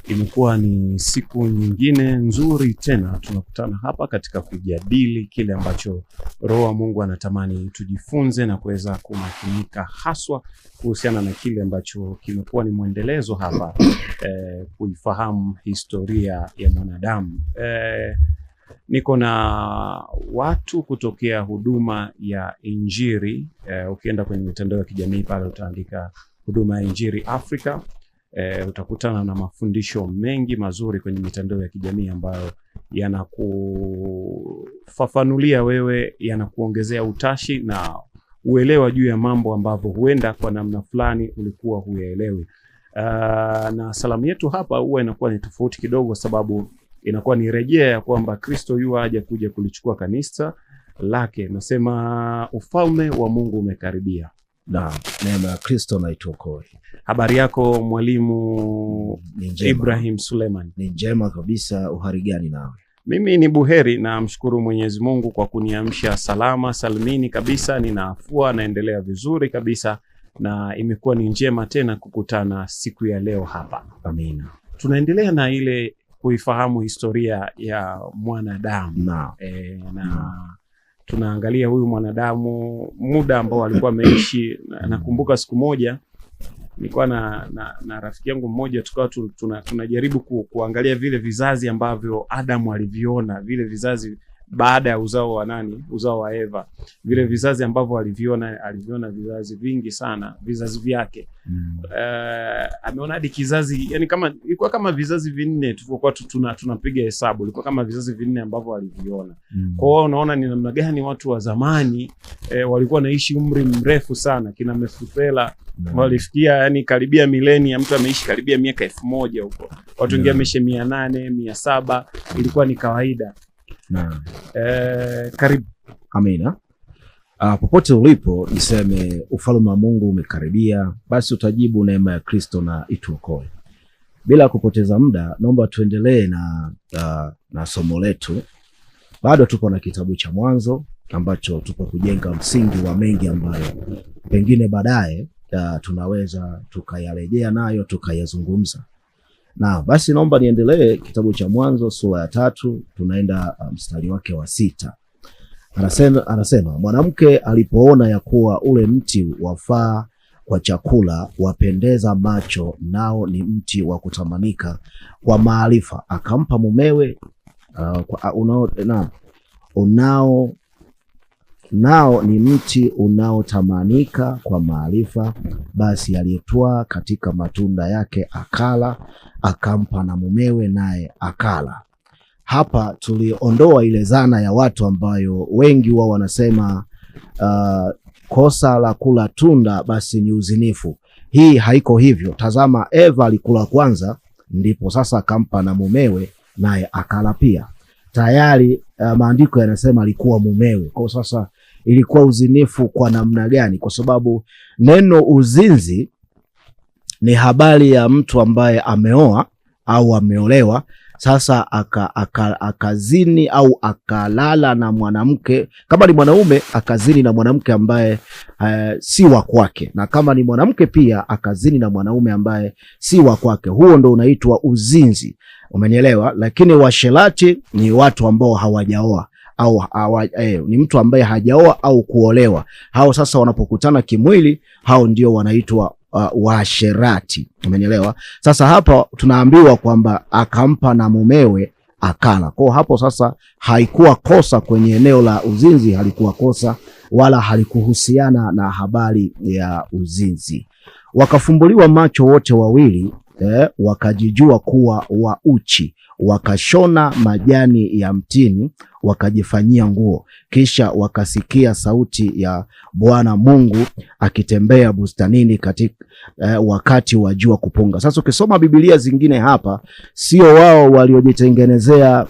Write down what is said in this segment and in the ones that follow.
Imekuwa ni siku nyingine nzuri tena, tunakutana hapa katika kujadili kile ambacho Roho wa Mungu anatamani tujifunze na kuweza kumakinika haswa kuhusiana na kile ambacho kimekuwa ni mwendelezo hapa kuifahamu historia ya mwanadamu. Niko na watu kutokea huduma ya Injili. Ukienda kwenye mitandao ya kijamii pale utaandika huduma ya Injili Afrika. Utakutana na mafundisho mengi mazuri kwenye mitandao ya kijamii ambayo yanakufafanulia wewe, yanakuongezea utashi na uelewa juu ya mambo ambavyo huenda kwa namna fulani ulikuwa huyaelewi. Na salamu yetu hapa huwa inakuwa ni tofauti kidogo, sababu inakuwa ni rejea ya kwamba Kristo yu aje kuja kulichukua kanisa lake. Nasema ufalme wa Mungu umekaribia. Na neema ya Kristo na ituokoe. Habari yako mwalimu Ibrahim Suleiman? Ni njema kabisa. Uhari gani nawe? Mimi ni buheri, na mshukuru Mwenyezi Mungu kwa kuniamsha salama salimini kabisa. Ninaafua, naendelea vizuri kabisa, na imekuwa ni njema tena kukutana siku ya leo hapa. Amina. Tunaendelea na ile kuifahamu historia ya mwanadamu. Tunaangalia huyu mwanadamu muda ambao alikuwa ameishi. Nakumbuka siku moja nilikuwa na rafiki yangu mmoja, tukawa tunajaribu kuangalia vile vizazi ambavyo Adamu aliviona, vile vizazi baada ya uzao wa Eva, vile vizazi ambavyo aliviona vizazi vingi sana, vizazi vyake. Ameona hadi kizazi, yani kama ilikuwa kama vizazi vinne, tulikuwa tunapiga hesabu, ilikuwa kama vizazi vinne ambavyo aliviona. Kwa hiyo unaona ni namna gani watu wa zamani walikuwa naishi umri mrefu sana. Kina Methusela walifikia yani karibia milenia, mtu ameishi karibia miaka 1000 huko. Watu wengine wameishi 800, 700, ilikuwa ni kawaida. Karibu. Amina. Popote ulipo niseme ufalme wa Mungu umekaribia, basi utajibu neema ya Kristo na ituokoe. Bila kupoteza muda, naomba tuendelee na somo letu. Bado tupo na kitabu cha Mwanzo ambacho tupo kujenga msingi wa mengi ambayo pengine baadaye tunaweza tukayarejea nayo tukayazungumza. Na basi naomba niendelee kitabu cha Mwanzo sura ya 3, tunaenda mstari wake wa 6. Anasema mwanamke alipoona ya kuwa ule mti wafaa kwa chakula, wapendeza macho, nao ni mti wa kutamanika kwa maarifa, akampa mumewe. Nao ni mti unaotamanika kwa maarifa, basi aliyetwaa katika matunda yake akala, akampa na mumewe, naye akala. Hapa tuliondoa ile zana ya watu ambayo wengi wao wanasema kosa la kula tunda basi ni uzinifu. Hii haiko hivyo. Tazama, Eva alikula kwanza, ndipo sasa akampa na mumewe, naye akala pia. Tayari maandiko yanasema alikuwa mumewe. Kwa sasa ilikuwa uzinifu kwa namna gani? Kwa sababu neno uzinzi ni habari ya mtu ambaye ameoa au ameolewa, sasa akazini au akalala na mwanamke. Kama ni mwanaume akazini na mwanamke ambaye si wa kwake, na kama ni mwanamke pia akazini na mwanaume ambaye si wa kwake. Huo ndo unaitwa uzinzi. Umenielewa? Lakini washerati ni watu ambao hawajaoa au ni mtu ambaye hajaoa au kuolewa. Hao sasa wanapokutana kimwili, hao ndio wanaitwa washerati. Umenielewa? Sasa hapa tunaambiwa kwamba akampa na mumewe akala. Kwa hapo sasa haikuwa kosa kwenye eneo la uzinzi, halikuwa kosa wala halikuhusiana na habari ya uzinzi. Wakafumbuliwa macho wote wawili, wakajijua kuwa wa uchi, wakashona majani ya mtini wakajifanyia nguo. Kisha wakasikia sauti ya Bwana Mungu akitembea bustanini katika wakati wa jua kupunga. Sasa ukisoma Biblia zingine hapa, sio wao waliojitengenezea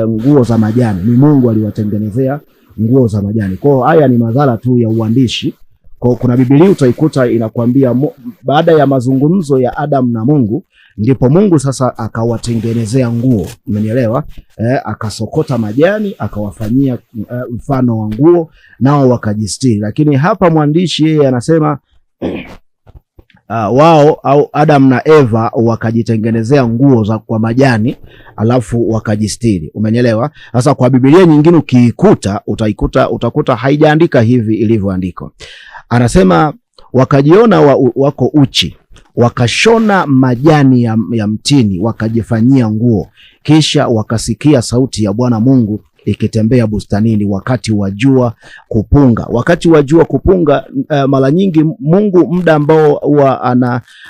nguo za majani, ni Mungu aliwatengenezea nguo za majani. Kwa haya ni madhara tu ya uandishi. Kwa kuna Biblia utaikuta inakwambia baada ya mazungumzo ya Adam na Mungu, ndipo Mungu sasa akawatengenezea nguo. Umenielewa? Akasokota majani akawafanyia mfano wa nguo, nao wakajistiri. Lakini hapa mwandishi yeye anasema wao au Adam na Eva wakajitengenezea nguo za kwa majani alafu wakajistiri. Umenyelewa? Sasa kwa Biblia nyingine ukiikuta utakuta haijaandika hivi ilivyoandikwa. Anasema wakajiona wako uchi, wakashona majani ya mtini wakajifanyia nguo, kisha wakasikia sauti ya Bwana Mungu ikitembea bustanini wakati wa jua kupunga. Wakati wa jua kupunga, mara nyingi Mungu muda ambao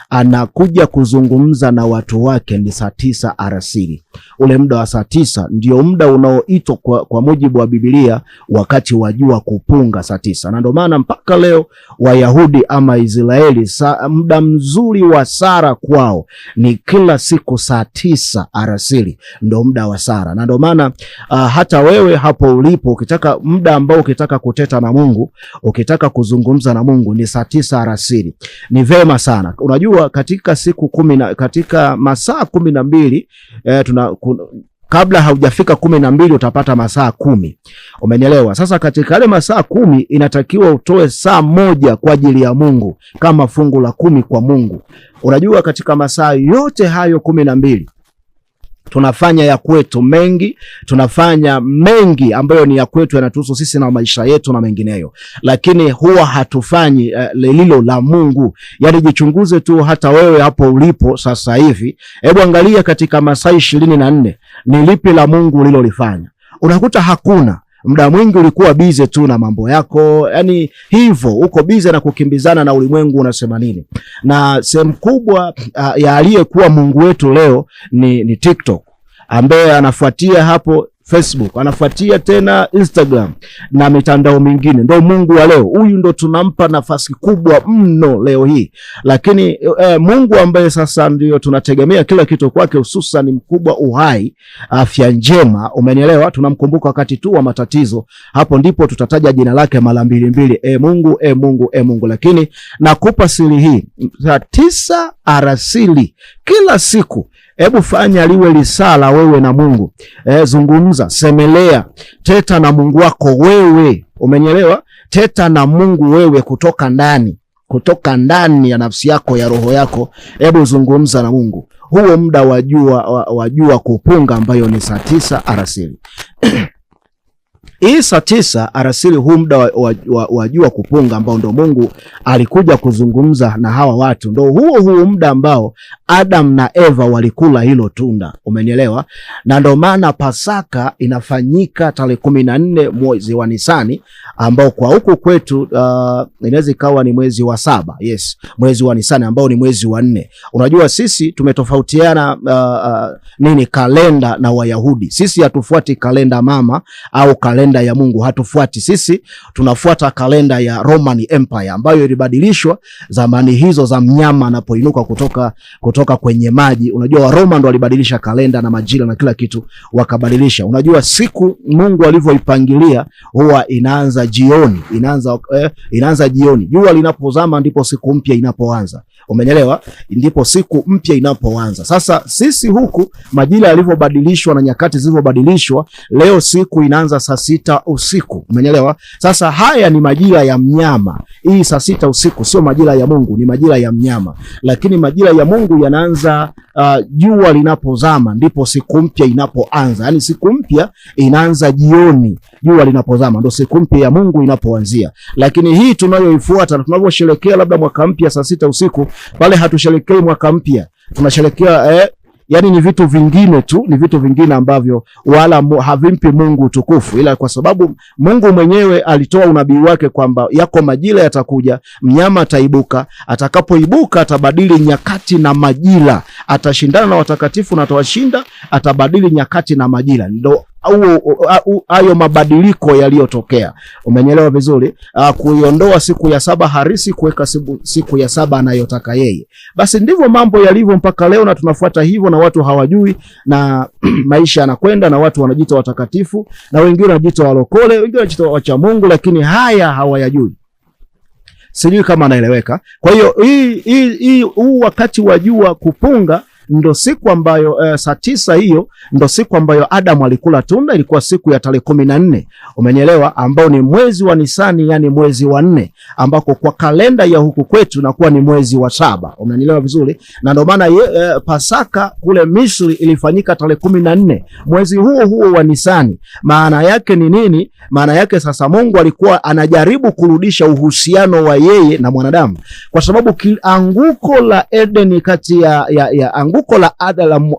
anakuja kuzungumza na watu wake ni saa 9 alasiri. Ule muda wa saa 9 ndio muda unaoitwa kwa mujibu wa Biblia wakati wa jua kupunga saa 9. Na ndio maana mpaka leo Wayahudi ama Israeli muda mzuri wa sara kwao ni kila siku saa 9 alasiri ndio muda wa sara. Na ndio maana hata wewe hapo ulipo ukitaka muda ambao ukitaka kuteta na Mungu, ukitaka kuzungumza na Mungu ni saa 9 alasiri. Ni vema sana. Unajua katika siku 10 katika masaa 12 kabla haujafika 12 utapata masaa 10. Umenielewa? Sasa katika yale masaa 10 inatakiwa utoe saa 1 kwa ajili ya Mungu kama fungu la 10 kwa Mungu. Unajua katika masaa yote hayo 12 tunafanya ya kwetu mengi, tunafanya mengi ambayo ni ya kwetu yanatuhusu sisi na maisha yetu na mengineyo, lakini huwa hatufanyi lililo la Mungu. Yaani jichunguze tu hata wewe hapo ulipo sasa hivi. Hebu angalia katika masaa 24 ni lipi la Mungu ulilolifanya. Unakuta hakuna. Muda mwingi ulikuwa bize tu na mambo yako, yani hivyo uko bize na kukimbizana na ulimwengu unasema nini. Na sehemu kubwa ya aliyekuwa Mungu wetu leo ni TikTok, ambaye anafuatia hapo Facebook, anafuatia tena Instagram na mitandao mingine. Ndio Mungu wa leo. Huyu ndo tunampa nafasi kubwa mno leo hii. Lakini Mungu ambaye sasa ndio tunategemea kila kitu kwake, hususan mkubwa, uhai, afya njema, umenielewa, tunamkumbuka wakati tu wa matatizo. Hapo ndipo tutataja jina lake mara mbili. Mungu, Mungu, Mungu. Lakini nakupa siri hii, saa 9 alasiri kila siku, hebu fanya liwe lisala wewe na Mungu. Zungumza, semelea, teta na Mungu wako wewe. Umenielewa? Teta na Mungu wewe kutoka ndani ya nafsi yako, ya roho yako. Hebu zungumza na Mungu. Huo muda wa jua kupunga ambayo ni saa 9 alasiri. Hii saa 9 alasiri, huu muda wa jua kupunga ambao ndo Mungu alikuja kuzungumza na hawa watu, ndo huo muda ambao Adam na Eva walikula hilo tunda. Umenielewa? Na ndo maana Pasaka inafanyika tarehe 14 mwezi wa Nisani, ambao kwa huku kwetu inaweza ikawa ni mwezi wa 7. Yes, mwezi wa Nisani ambao ni mwezi wa 4. Unajua sisi tumetofautiana kalenda na Wayahudi. Sisi hatufuati kalenda mama au kalenda ya Mungu, hatufuati. Sisi tunafuata kalenda ya Roman Empire ambayo ilibadilishwa zamani hizo za mnyama anapoinuka kutoka kwenye maji. Unajua wa Roma ndo walibadilisha kalenda na majira na kila kitu wakabadilisha. Unajua siku Mungu alivyoipangilia huwa inaanza jioni, inaanza jioni. Jua linapozama ndipo siku mpya inapoanza. Umenyelewa? Ndipo siku mpya inapoanza. Sasa sisi huku majira yalivyobadilishwa na nyakati zilivyobadilishwa, leo siku inaanza saa 6 usiku. Umenyelewa? Sasa haya ni majira ya mnyama. Hii saa 6 usiku sio majira ya Mungu, ni majira ya mnyama. Lakini majira ya Mungu yanaanza jua linapozama, ndipo siku mpya inapoanza. Yaani siku mpya inaanza jioni, jua linapozama ndio siku mpya ya Mungu inapoanzia. Lakini hii tunayoifuata na tunavyosherehekea labda mwaka mpya saa 6 usiku, pale hatusherekei mwaka mpya. Tunasherehekea yani ni vitu vingine tu, ni vitu vingine ambavyo wala havimpi Mungu utukufu, ila kwa sababu Mungu mwenyewe alitoa unabii wake kwamba yako majira yatakuja, mnyama ataibuka, atakapoibuka atabadili nyakati na majira, atashindana na watakatifu na atawashinda, atabadili nyakati na majira. Ndio hayo mabadiliko yaliyotokea. Umenielewa vizuri? Kuiondoa siku ya 7 harisi, kuweka siku ya 7 anayotaka yeye. Basi ndivyo mambo yalivyo mpaka leo, na tunafuata hivyo, na watu hawajui, na maisha yanakwenda, na watu wanajiita watakatifu, na wengine wanajiita walokole, wengine wanajiita wacha Mungu, lakini haya hawayajui. Sijui kama naeleweka. Kwa hiyo huu wakati wa jua kupunga ndo siku ambayo saa 9 hiyo ndo siku ambayo Adamu alikula tunda. Ilikuwa siku ya tarehe 14, umenielewa, ambao ni mwezi wa Nisani, yani mwezi wa 4, ambako kwa kalenda ya huku kwetu nakuwa ni mwezi wa 7. Umenielewa vizuri? Na ndio maana Pasaka kule Misri ilifanyika tarehe 14 mwezi huo huo wa Nisani. Maana yake ni nini? Maana yake sasa Mungu alikuwa anajaribu kurudisha uhusiano wa yeye na mwanadamu, kwa sababu anguko la Edeni kati ya anguko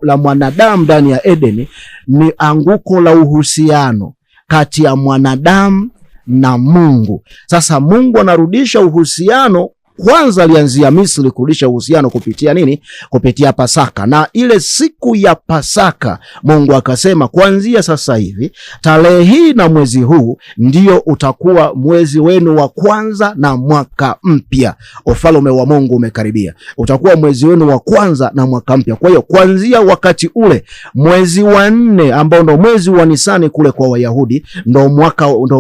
la mwanadamu ndani ya Edeni ni anguko la uhusiano kati ya mwanadamu na Mungu. Sasa Mungu anarudisha uhusiano. Kwanza alianzia Misri kurudisha uhusiano kupitia nini? Kupitia Pasaka. Na ile siku ya Pasaka Mungu akasema, kuanzia sasa hivi tarehe hii na mwezi huu ndio utakuwa mwezi wenu wa kwanza na mwaka mpya. Ufalme wa Mungu umekaribia. Utakuwa mwezi wenu wa kwanza na mwaka mpya. Kwa hiyo kuanzia wakati ule mwezi wa 4 ambao ndo mwezi wa Nisani kule kwa Wayahudi ndo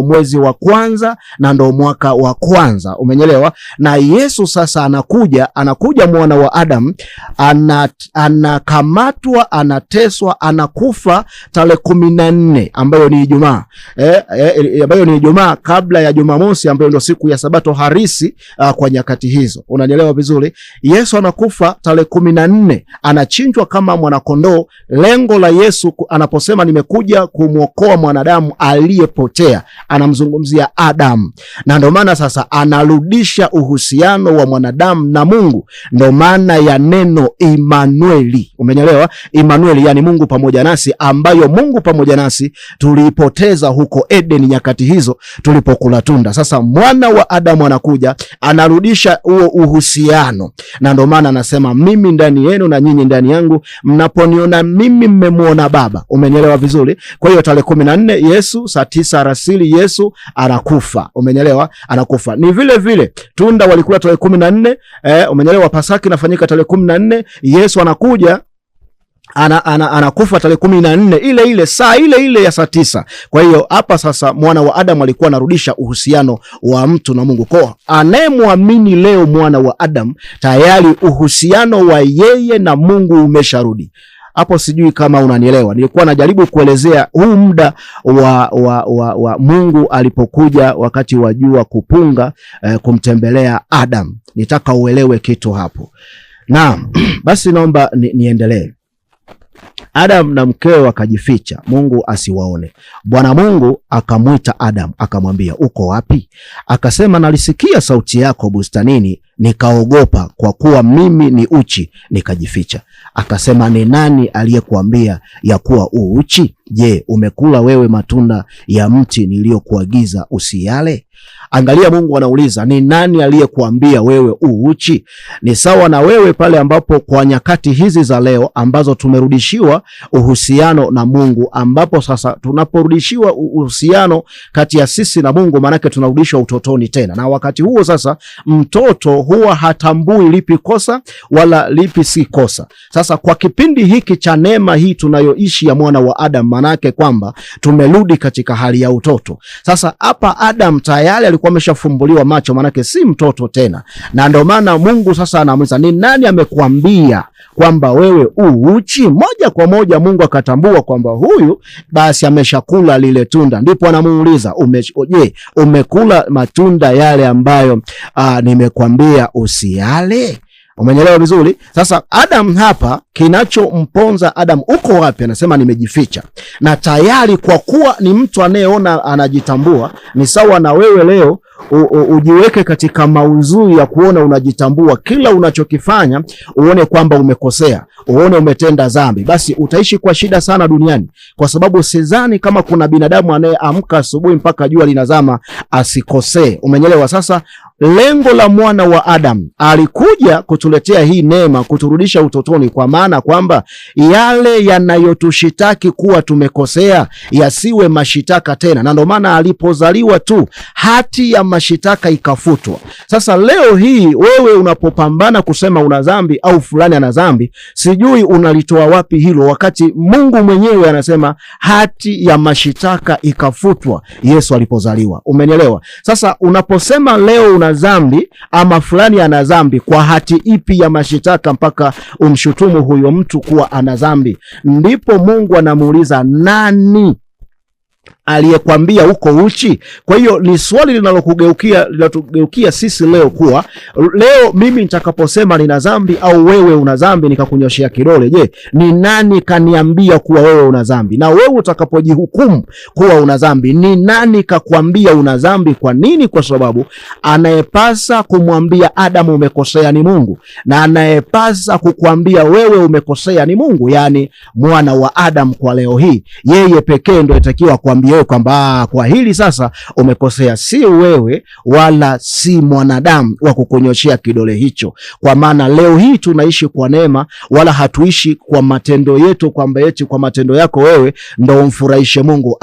mwezi wa kwanza na ndo mwaka wa kwanza. Umenyelewa? Na Yesu sasa anakuja mwana wa Adam, anakamatwa, anateswa, anakufa tarehe 14 ambayo ni Ijumaa. Ambayo ni Ijumaa kabla ya Jumamosi ambayo ndio siku ya Sabato harisi kwa nyakati hizo. Unanielewa vizuri? Yesu anakufa tarehe 14, anachinjwa kama mwanakondoo. Lengo la Yesu anaposema nimekuja kumwokoa mwanadamu aliyepotea, anamzungumzia Adam. Na ndio maana sasa anarudisha uhusiano wa mwanadamu na Mungu. Ndio maana ya neno Immanueli. Umeelewa? Immanueli yani Mungu pamoja nasi, ambayo Mungu pamoja nasi tulipoteza huko Eden nyakati hizo tulipokula tunda. Sasa mwana wa Adamu anakuja, anarudisha huo uhusiano. Na ndio maana anasema mimi ndani yenu na nyinyi ndani yangu, mnaponiona mimi mmemuona Baba. Umeelewa vizuri? Kwa hiyo tarehe 14 Yesu saa 9 alasiri Yesu anakufa. Umeelewa? Anakufa. Ni vile vile tunda walikula tarehe 14, umeelewa, Pasaka inafanyika tarehe 14, Yesu anakuja anakufa tarehe 14 ile saa ile ya saa 9. Kwa hiyo hapa sasa mwana wa Adamu alikuwa anarudisha uhusiano wa mtu na Mungu. Kwa anayemwamini leo mwana wa Adamu, tayari uhusiano wa yeye na Mungu umesharudi. Hapo sijui kama unanielewa. Nilikuwa najaribu kuelezea huu muda wa Mungu alipokuja wakati wa jua kupunga kumtembelea Adam. Nitaka uelewe kitu hapo. Naam, basi naomba niendelee. Adam na mkewe wakajificha, Mungu asiwaone. Bwana Mungu akamwita Adam, akamwambia, uko wapi? Akasema, nalisikia sauti yako bustanini, nikaogopa kwa kuwa mimi ni uchi, nikajificha. Akasema, ni nani aliyekuambia ya kuwa uchi? Je, umekula wewe matunda ya mti niliyokuagiza usiyale? Angalia, Mungu anauliza, ni nani aliyekuambia wewe uchi? Ni sawa na wewe pale ambapo kwa nyakati hizi za leo ambazo tumerudishiwa uhusiano na Mungu, ambapo sasa tunaporudishiwa uhusiano kati ya sisi na Mungu, manake tunarudishwa utotoni tena. Na wakati huo sasa mtoto huwa hatambui lipi kosa wala lipi si kosa. Sasa kwa kipindi hiki cha neema hii tunayoishi ya mwana wa Adam, manake kwamba tumerudi katika hali ya utoto. Sasa hapa Adam tayari alikuwa ameshafumbuliwa macho, manake si mtoto tena. Na ndio maana Mungu sasa anamuuliza, ni nani amekuambia kwamba wewe uchi? Moja kwa moja Mungu akatambua kwamba huyu basi ameshakula lile tunda. Ndipo anamuuliza, je, umekula matunda yale ambayo nimekuambia usiyale? Umeelewa vizuri? Sasa Adam hapa, kinachomponza Adam, uko wapi? Anasema nimejificha. Na tayari kwa kuwa ni mtu anayeona, anajitambua, ni sawa na wewe leo ujiweke katika mauzui ya kuona unajitambua. Kila unachokifanya uone kwamba umekosea, uone umetenda dhambi, basi utaishi kwa shida sana duniani, kwa sababu sidhani kama kuna binadamu anayeamka asubuhi mpaka jua linazama asikosee. Umeelewa? Sasa lengo la mwana wa Adam, alikuja kutuletea hii neema, kuturudisha utotoni, kwa maana kwamba yale yanayotushitaki kuwa tumekosea yasiwe mashitaka tena. Na ndio maana alipozaliwa tu hati ya mashitaka ikafutwa. Sasa leo hii wewe unapopambana kusema una dhambi au fulani ana dhambi, sijui unalitoa wapi hilo, wakati Mungu mwenyewe anasema hati ya mashitaka ikafutwa Yesu alipozaliwa. Umenielewa? Sasa unaposema leo una dhambi ama fulani ana dhambi, kwa hati ipi ya mashitaka mpaka umshutumu huyo mtu kuwa ana dhambi? Ndipo Mungu anamuuliza, nani aliyekwambia uko uchi? Kwa hiyo ni swali linatugeukia sisi leo, kuwa leo mimi nitakaposema nina dhambi au wewe una dhambi nikakunyoshia kidole, je, ni nani kaniambia kuwa wewe una dhambi? Na wewe utakapojihukumu kuwa una dhambi, ni nani kakwambia una dhambi? Kwa nini? Kwa sababu anayepasa kumwambia Adamu umekosea ni Mungu, na anayepasa kukwambia wewe umekosea ni Mungu, yani mwana wa Adamu. Kwa leo hii yeye pekee ndio itakiwa kuambia kwamba kwa hili sasa umekosea, si wewe wala si mwanadamu wa kukunyoshea kidole hicho. Kwa maana leo hii tunaishi kwa neema, wala hatuishi kwa matendo yetu, kwamba eti kwa matendo yako wewe ndo umfurahishe Mungu.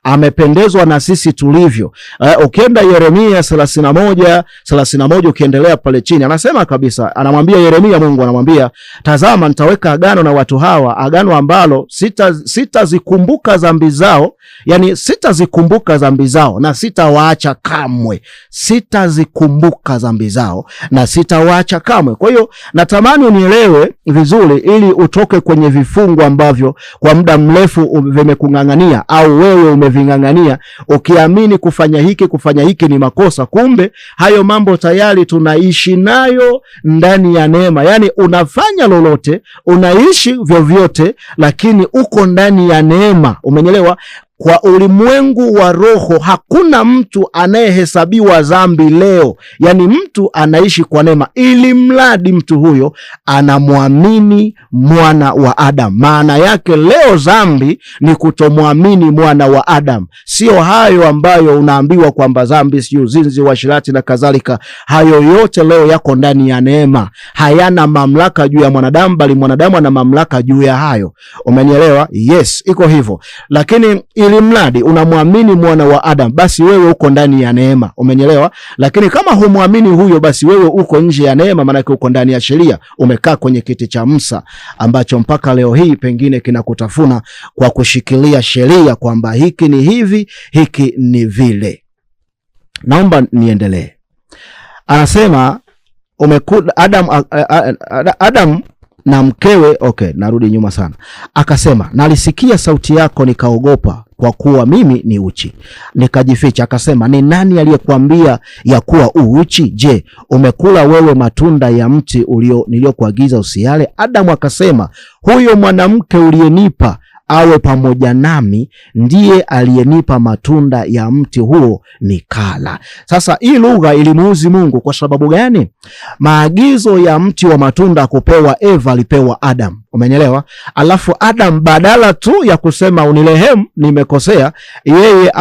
Amependezwa na sisi tulivyo. Ukienda Yeremia 31 ukiendelea pale chini, anasema kabisa, anamwambia Yeremia, Mungu anamwambia, tazama nitaweka agano na watu hawa, agano ambalo sitazikumbuka dhambi zao, yani sitazikumbuka dhambi zao na sitawaacha kamwe. Sitazikumbuka dhambi zao na sitawaacha kamwe. Kwa hiyo natamani unielewe vizuri, ili utoke kwenye vifungu ambavyo kwa muda mrefu vimekung'ang'ania, au wewe umeving'ang'ania ukiamini kufanya hiki ni makosa. Kumbe hayo mambo tayari tunaishi nayo ndani ya neema. Yani unafanya lolote, unaishi vyovyote, lakini uko ndani ya neema. Umenyelewa? Kwa ulimwengu wa roho hakuna mtu anayehesabiwa dhambi leo. Yani mtu anaishi kwa neema, ili mradi mtu huyo anamwamini mwana wa Adam. Maana yake leo dhambi ni kutomwamini mwana wa Adam. Sio hayo ambayo unaambiwa kwamba dhambi si uzinzi, uasherati na kadhalika. Hayo yote leo yako ndani ya neema, hayana mamlaka juu ya mwanadamu, bali mwanadamu ana mamlaka juu ya hayo. Umenielewa? Yes, iko hivyo. Lakini ili mradi unamwamini mwana wa Adam, basi wewe uko ndani ya neema. Umenielewa? Lakini kama humwamini huyo, basi wewe uko nje ya neema, maana yake uko ndani ya sheria. Umekaa kwenye kiti cha Musa ambacho mpaka leo hii pengine kinakutafuna kwa kushikilia sheria kwamba hiki ni hivi, hiki ni vile. Naomba niendelee. Anasema Adam na mkewe, okay, narudi nyuma sana. Akasema, nalisikia sauti yako nikaogopa, kwa kuwa mimi ni uchi, nikajificha. Akasema, ni nani aliyekuambia ya kuwa uchi? Je, umekula wewe matunda ya mti niliokuagiza usiale? Adamu akasema, huyo mwanamke uliyenipa awe pamoja nami ndiye aliyenipa matunda ya mti huo nikala. Sasa hii lugha ilimuuzi Mungu. Kwa sababu gani? Maagizo ya mti wa matunda kupewa Eva alipewa Adam. Umenyelewa? Alafu Adam badala tu ya kusema unirehemu, nimekosea, yeye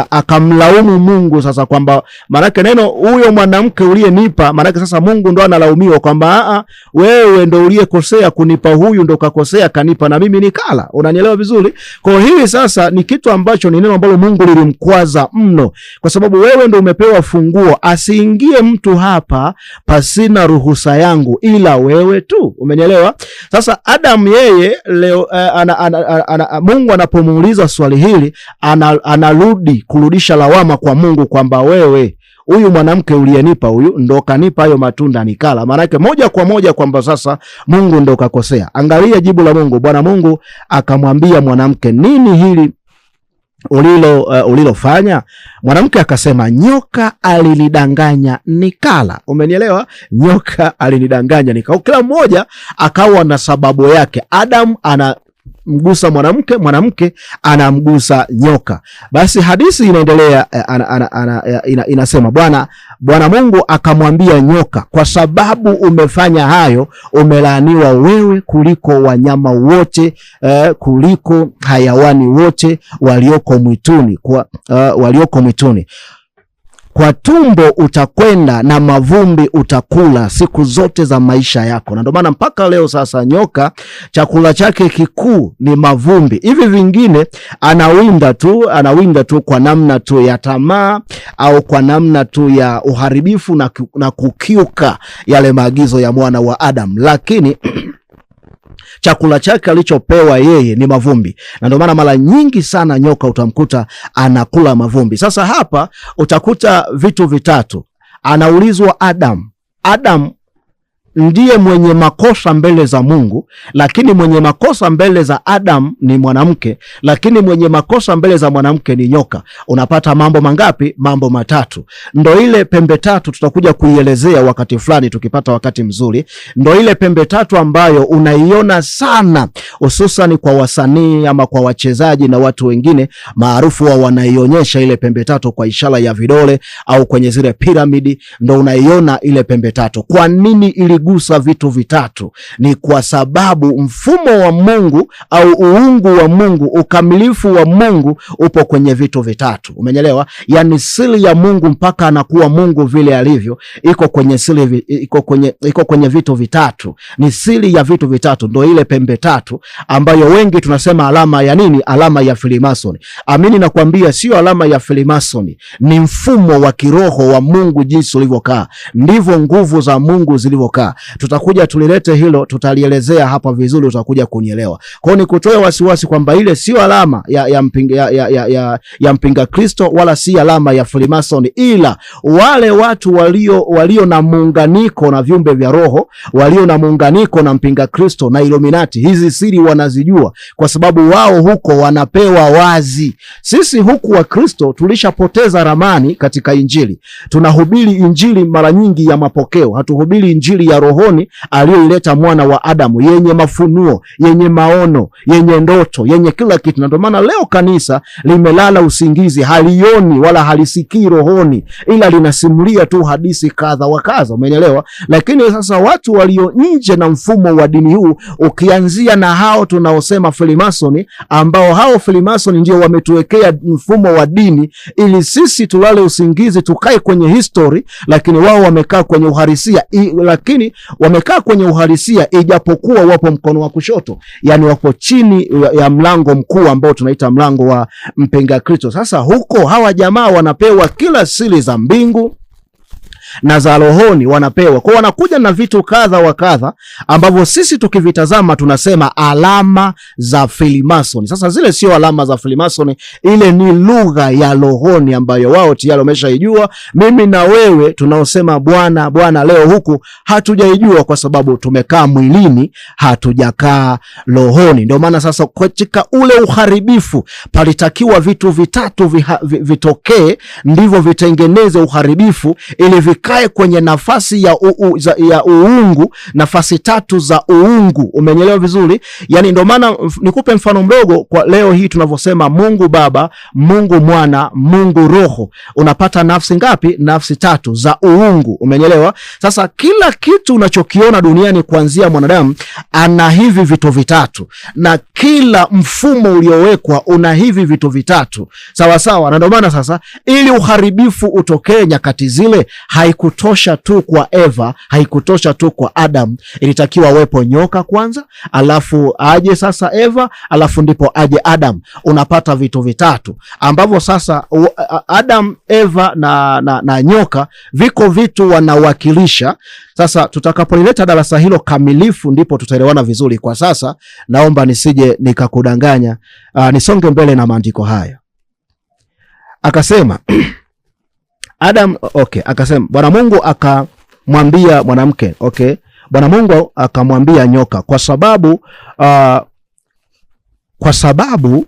akamlaumu Mungu. Sasa kwamba manake neno huyo mwanamke uliyenipa, manake sasa Mungu ndo analaumiwa kwamba wewe ndo uliyekosea kunipa huyu, ndo kakosea kanipa na mimi nikala. Unanielewa vizuri? Kwa hiyo sasa ni kitu ambacho ni neno ambalo Mungu lilimkwaza mno, kwa sababu wewe ndo umepewa funguo, asiingie mtu hapa pasina ruhusa yangu ila wewe tu. Umenielewa? Sasa Adam yeye leo Mungu anapomuuliza swali hili anarudi kurudisha lawama kwa Mungu kwamba wewe huyu mwanamke uliyenipa huyu ndo kanipa hayo matunda nikala. Maana yake moja kwa moja kwamba sasa Mungu ndo kakosea. Angalia jibu la Mungu. Bwana Mungu akamwambia mwanamke, nini hili ulilofanya? Mwanamke akasema, nyoka alinidanganya nikala. Umenielewa? Nyoka alinidanganya nikala. Kila mmoja akawa na sababu yake. Adam anamgusa mwanamke, mwanamke anamgusa nyoka. Basi hadithi inaendelea, inasema Bwana Mungu akamwambia nyoka, kwa sababu umefanya hayo, umelaaniwa wewe kuliko wanyama wote, kuliko hayawani wote walioko mwituni. Kwa tumbo utakwenda na mavumbi utakula siku zote za maisha yako. Na ndio maana mpaka leo sasa nyoka chakula chake kikuu ni mavumbi. Hivi vingine anawinda tu kwa namna tu ya tamaa au kwa namna tu ya uharibifu na kukiuka yale maagizo ya mwana wa Adam. Lakini chakula chake alichopewa yeye ni mavumbi. Na ndio maana mara nyingi sana nyoka utamkuta anakula mavumbi. Sasa hapa utakuta vitu vitatu. anaulizwa Adam ndiye mwenye makosa mbele za Mungu, lakini mwenye makosa mbele za Adam ni mwanamke, lakini mwenye makosa mbele za mwanamke ni nyoka. Unapata mambo mangapi? Mambo matatu. Ndo ile pembe tatu tutakuja kuielezea wakati fulani tukipata wakati mzuri. Ndo ile pembe tatu ambayo unaiona sana hususan kwa wasanii ama kwa wachezaji na watu wengine maarufu, wa wanaionyesha ile pembe tatu kwa ishara ya vidole au kwenye zile piramidi, ndo unaiona ile pembe tatu. Kwa nini iligusa vitu vitatu? Ni kwa sababu mfumo wa Mungu au uungu wa Mungu, ukamilifu wa Mungu upo kwenye vitu vitatu. Umenyelewa? Yani siri ya Mungu mpaka anakuwa Mungu vile alivyo iko kwenye siri, iko kwenye vitu vitatu. Ni siri ya vitu vitatu, ndio ile pembe tatu ambayo wengi tunasema alama ya nini? Alama ya Freemason. Amini nakwambia sio alama ya Freemason, ni mfumo wa kiroho wa Mungu jinsi ulivyokaa. Ndivyo nguvu za Mungu zilivyokaa. Tutakuja tulilete hilo, tutalielezea hapa vizuri, utakuja kunielewa. Kwa hiyo nikutoe wasiwasi kwamba ile sio alama ya mpinga Kristo wala si alama ya Freemason, ila wale watu walio na muunganiko na viumbe vya roho, walio na muunganiko na mpinga Kristo na Illuminati, hizi siri wanazijua kwa sababu wao huko wanapewa wazi. Sisi huku wa Kristo tulishapoteza ramani katika Injili. Tunahubiri Injili mara nyingi ya mapokeo, hatuhubiri Injili ya rohoni aliyoileta mwana wa Adamu, yenye mafunuo, yenye maono, yenye ndoto, yenye kila kitu. Na ndio maana leo kanisa limelala usingizi, halioni wala halisikii rohoni, ila linasimulia tu hadithi kadha wa kadha. Umeelewa? Lakini sasa watu walio nje na mfumo wa dini huu, ukianzia na hao tunaosema Freemason, ambao hao Freemason ndio wametuwekea mfumo wa dini ili sisi tulale usingizi, tukae kwenye history, lakini wao wamekaa kwenye uhalisia. Lakini wamekaa kwenye uhalisia ijapokuwa wapo mkono wa kushoto, yani wapo chini ya mlango mkuu ambao tunaita mlango wa mpinga Kristo. Sasa huko hawa jamaa wanapewa kila siri za mbingu na za rohoni wanapewa. Kwa wanakuja na vitu kadha wa kadha ambavyo sisi tukivitazama tunasema alama za Freemason. Sasa zile sio alama za Freemason, ile ni lugha ya rohoni ambayo wao tayari wameshaijua. Mimi na wewe tunaosema Bwana leo huku hatujaijua kwa sababu tumekaa mwilini, hatujakaa rohoni. Ndio maana sasa katika ule uharibifu palitakiwa vitu vitatu vitokee, ndivyo vitengeneze uharibifu ili kae kwenye nafasi ya uungu, nafasi tatu za uungu. Umenyelewa vizuri? Yani ndio maana nikupe mfano mdogo kwa leo hii tunavyosema Mungu Baba, Mungu Mwana, Mungu Roho. Unapata nafsi ngapi? Nafsi tatu za uungu. Umenyelewa? Sasa kila kitu unachokiona duniani kuanzia mwanadamu ana hivi vitu vitatu, na kila mfumo uliowekwa una hivi vitu vitatu. Sawa sawa? Na ndio maana sasa ili uharibifu utokee nyakati zile, haikutosha tu kwa Eva, haikutosha tu kwa Adam, ilitakiwa wepo nyoka kwanza, alafu aje sasa Eva, alafu ndipo aje Adam. Unapata vitu vitatu ambavyo sasa Adam, Eva na nyoka viko vitu wanawakilisha. Sasa tutakapolileta darasa hilo kamilifu ndipo tutaelewana vizuri. Kwa sasa naomba nisije nikakudanganya, nisonge mbele na maandiko haya. Akasema Adam, akasema Bwana Mungu akamwambia mwanamke, Bwana Mungu akamwambia nyoka, kwa sababu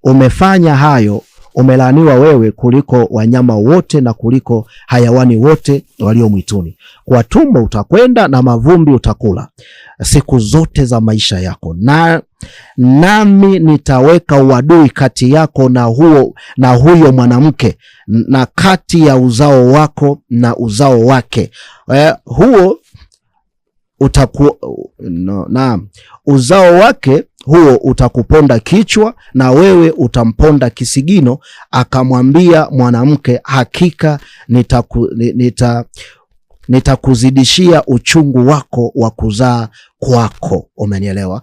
umefanya hayo, umelaaniwa wewe kuliko wanyama wote na kuliko hayawani wote walio mwituni. Kwa tumbo utakwenda na mavumbi utakula siku zote za maisha yako, nami nitaweka uadui kati yako na huyo mwanamke, na kati ya uzao wako na uzao wake. Uzao wake huo utakuponda kichwa na wewe utamponda kisigino. Akamwambia mwanamke, hakika nitakuzidishia uchungu wako wa kuzaa kwako. Umenielewa?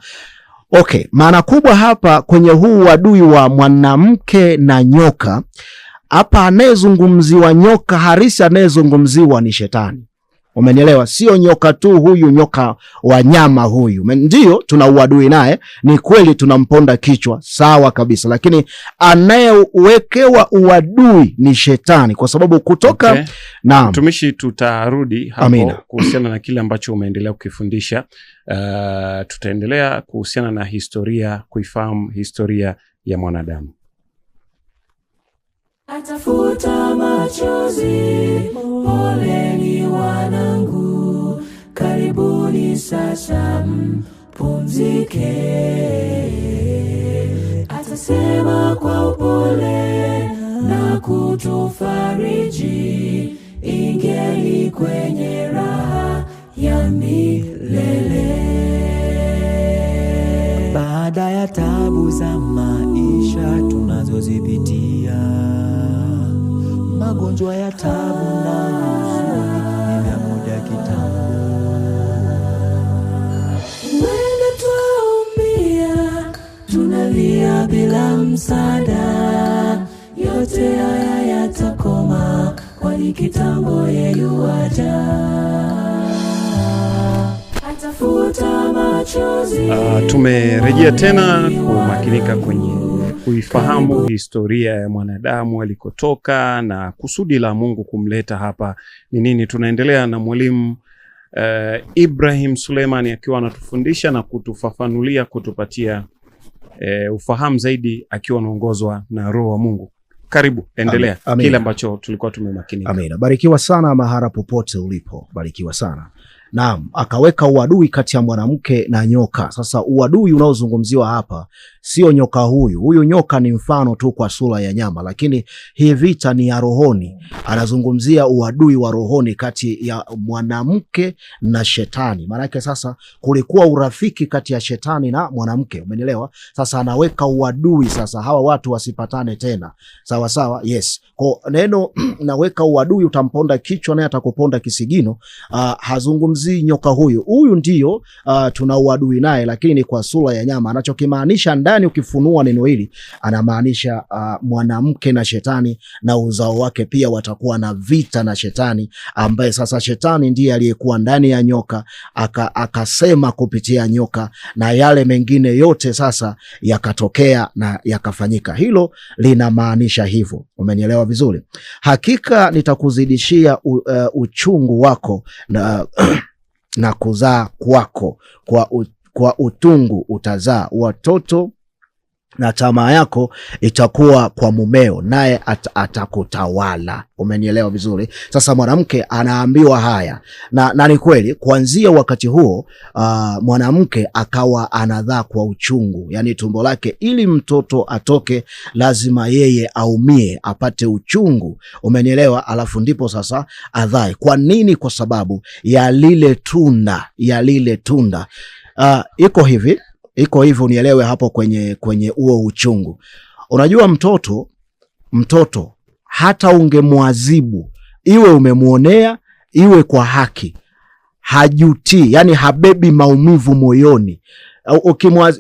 Maana kubwa hapa kwenye huu adui wa mwanamke na nyoka, hapa anayezungumziwa nyoka harisi, anayezungumziwa ni shetani. Umenielewa? Sio nyoka tu huyu, nyoka wa nyama huyu. Ndio tuna uadui naye, ni kweli tunamponda kichwa, sawa kabisa, lakini anayewekewa uadui ni shetani, kwa sababu kutoka na mtumishi, tutarudi hapo kuhusiana na kile ambacho umeendelea kukifundisha. Tutaendelea kuhusiana na historia, kuifahamu historia ya mwanadamu. Atafuta machozi, poleni wanangu, karibuni sasa mpumzike. Atasema kwa upole na kutufariji, ingeni kwenye raha ya milele. Baada ya tabu za maisha tunazozipitia, magonjwa ya tabu na huzuni ni vya muda kitambo. Wenda twaumia, tunalia bila msaada, yote haya yatakoma, kwani kitambo yuaja. Atafuta machozi. Tumerejea tena kumakinika kwenye kuifahamu historia ya mwanadamu, alikotoka na kusudi la Mungu kumleta hapa ni nini. Tunaendelea na mwalimu Ibrahim Suleiman akiwa anatufundisha na kutufafanulia, kutupatia ufahamu zaidi, akiwa anaongozwa na Roho wa Mungu. Karibu, endelea. Kile ambacho tulikuwa tumemakinika. Amina. Barikiwa sana mahara popote ulipo. Barikiwa sana. Naam, akaweka uadui kati ya mwanamke na nyoka. Sasa uadui unaozungumziwa hapa sio nyoka huyu. Huyu nyoka ni mfano tu kwa sura ya nyama, lakini hii vita ni ya rohoni. Anazungumzia uadui wa rohoni kati ya mwanamke na shetani. Maana yake sasa kulikuwa urafiki kati ya shetani na mwanamke. Umenielewa? Sasa anaweka uadui, sasa hawa watu wasipatane tena. Sawa sawa? Yes. Kwa neno naweka uadui, utamponda kichwa naye atakuponda kisigino. Hazungumzi nyoka huyu. Huyu ndio tuna uadui naye, lakini ni kwa sura ya nyama. Anachokimaanisha ndani, ukifunua neno hili, anamaanisha mwanamke na shetani na uzao wake pia watakuwa na vita na shetani, ambaye sasa shetani ndiye aliyekuwa ndani ya nyoka, akasema kupitia nyoka, na yale mengine yote sasa yakatokea na yakafanyika. Hilo linamaanisha hivyo. Umenielewa vizuri? Hakika nitakuzidishia uchungu wako na kuzaa kwako, kwa utungu utazaa watoto, na tamaa yako itakuwa kwa mumeo, naye atakutawala. Umenielewa vizuri? Sasa mwanamke anaambiwa haya, na ni kweli kuanzia wakati huo mwanamke akawa anadhaa kwa uchungu, yani tumbo lake ili mtoto atoke lazima yeye aumie, apate uchungu. Umenielewa? Alafu ndipo sasa adhae. Kwa nini? Kwa sababu ya lile tunda. Iko hivi unielewe hapo kwenye uo uchungu. Unajua mtoto hata ungemwazibu, iwe umemuonea, iwe kwa haki, hajuti, yani habebi maumivu moyoni.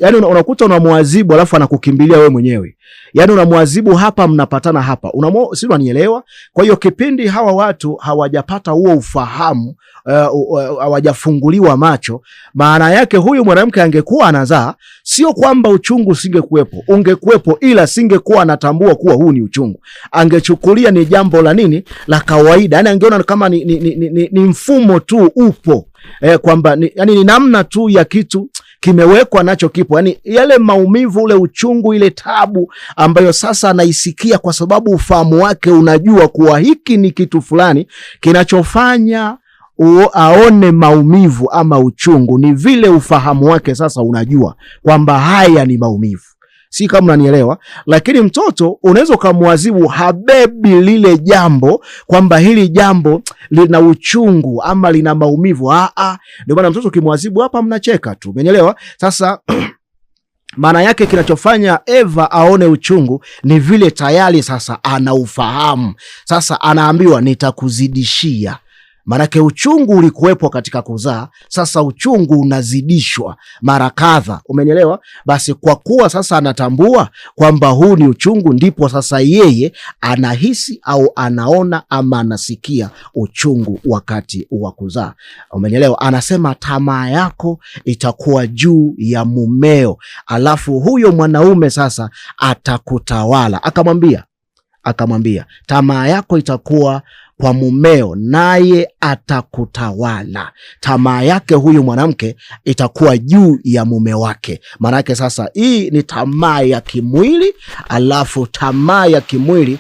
Yani unakuta unamwazibu alafu anakukimbilia wewe mwenyewe. Yani unamwazibu hapa, mnapatana hapa. Si unanielewa? Kwa hiyo kipindi hawa watu hawajapata huo ufahamu, hawajafunguliwa macho, maana yake huyu mwanamke angekuwa anazaa, sio kwamba uchungu usingekuwepo, ungekuwepo, ila singekuwa anatambua kuwa huu ni uchungu. Angechukulia ni jambo la nini, la kawaida. Yani angeona kama ni mfumo tu upo, kwamba yani ni namna tu ya kitu kimewekwa nacho kipo. Yani yale maumivu, ule uchungu, ile tabu ambayo sasa anaisikia, kwa sababu ufahamu wake unajua kuwa hiki ni kitu fulani kinachofanya aone maumivu ama uchungu, ni vile ufahamu wake sasa unajua kwamba haya ni maumivu. Si kama unanielewa? Lakini mtoto unaweza kumwadhibu, habebi lile jambo kwamba hili jambo lina uchungu ama lina maumivu. Ndio maana mtoto kimwadhibu hapa mnacheka tu. Umeelewa? Sasa maana yake kinachofanya Eva aone uchungu ni vile tayari sasa ana ufahamu. Sasa anaambiwa nitakuzidishia. Manake uchungu ulikuwepo katika kuzaa, sasa uchungu unazidishwa mara kadha, umenielewa? Basi kwa kuwa sasa anatambua kwamba huu ni uchungu, ndipo sasa yeye anahisi au anaona ama anasikia uchungu wakati wa kuzaa, umenielewa? Anasema tamaa yako itakuwa juu ya mumeo, alafu huyo mwanaume sasa atakutawala. Akamwambia tamaa yako itakuwa kwa mumeo, naye atakutawala. Tamaa yake huyu mwanamke itakuwa juu ya mume wake. Maanake sasa hii ni tamaa ya kimwili, alafu tamaa ya kimwili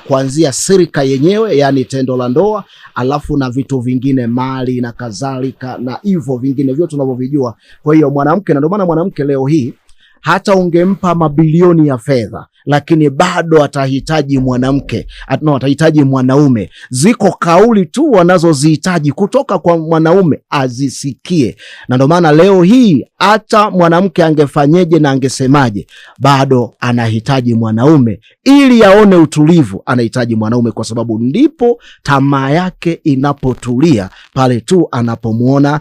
kuanzia sirika yenyewe, yani tendo la ndoa, alafu na vitu vingine, mali na kadhalika, na hivyo vingine vyote tunavyovijua. Kwa hiyo mwanamke, na ndio maana mwanamke leo hii hata ungempa mabilioni ya fedha, lakini bado atahitaji mwanamke, atahitaji mwanaume. Ziko kauli tu wanazozihitaji kutoka kwa mwanaume azisikie. Na ndio maana leo hii hata mwanamke angefanyeje na angesemaje, bado anahitaji mwanaume ili aone utulivu. Anahitaji mwanaume kwa sababu ndipo tamaa yake inapotulia, pale tu anapomuona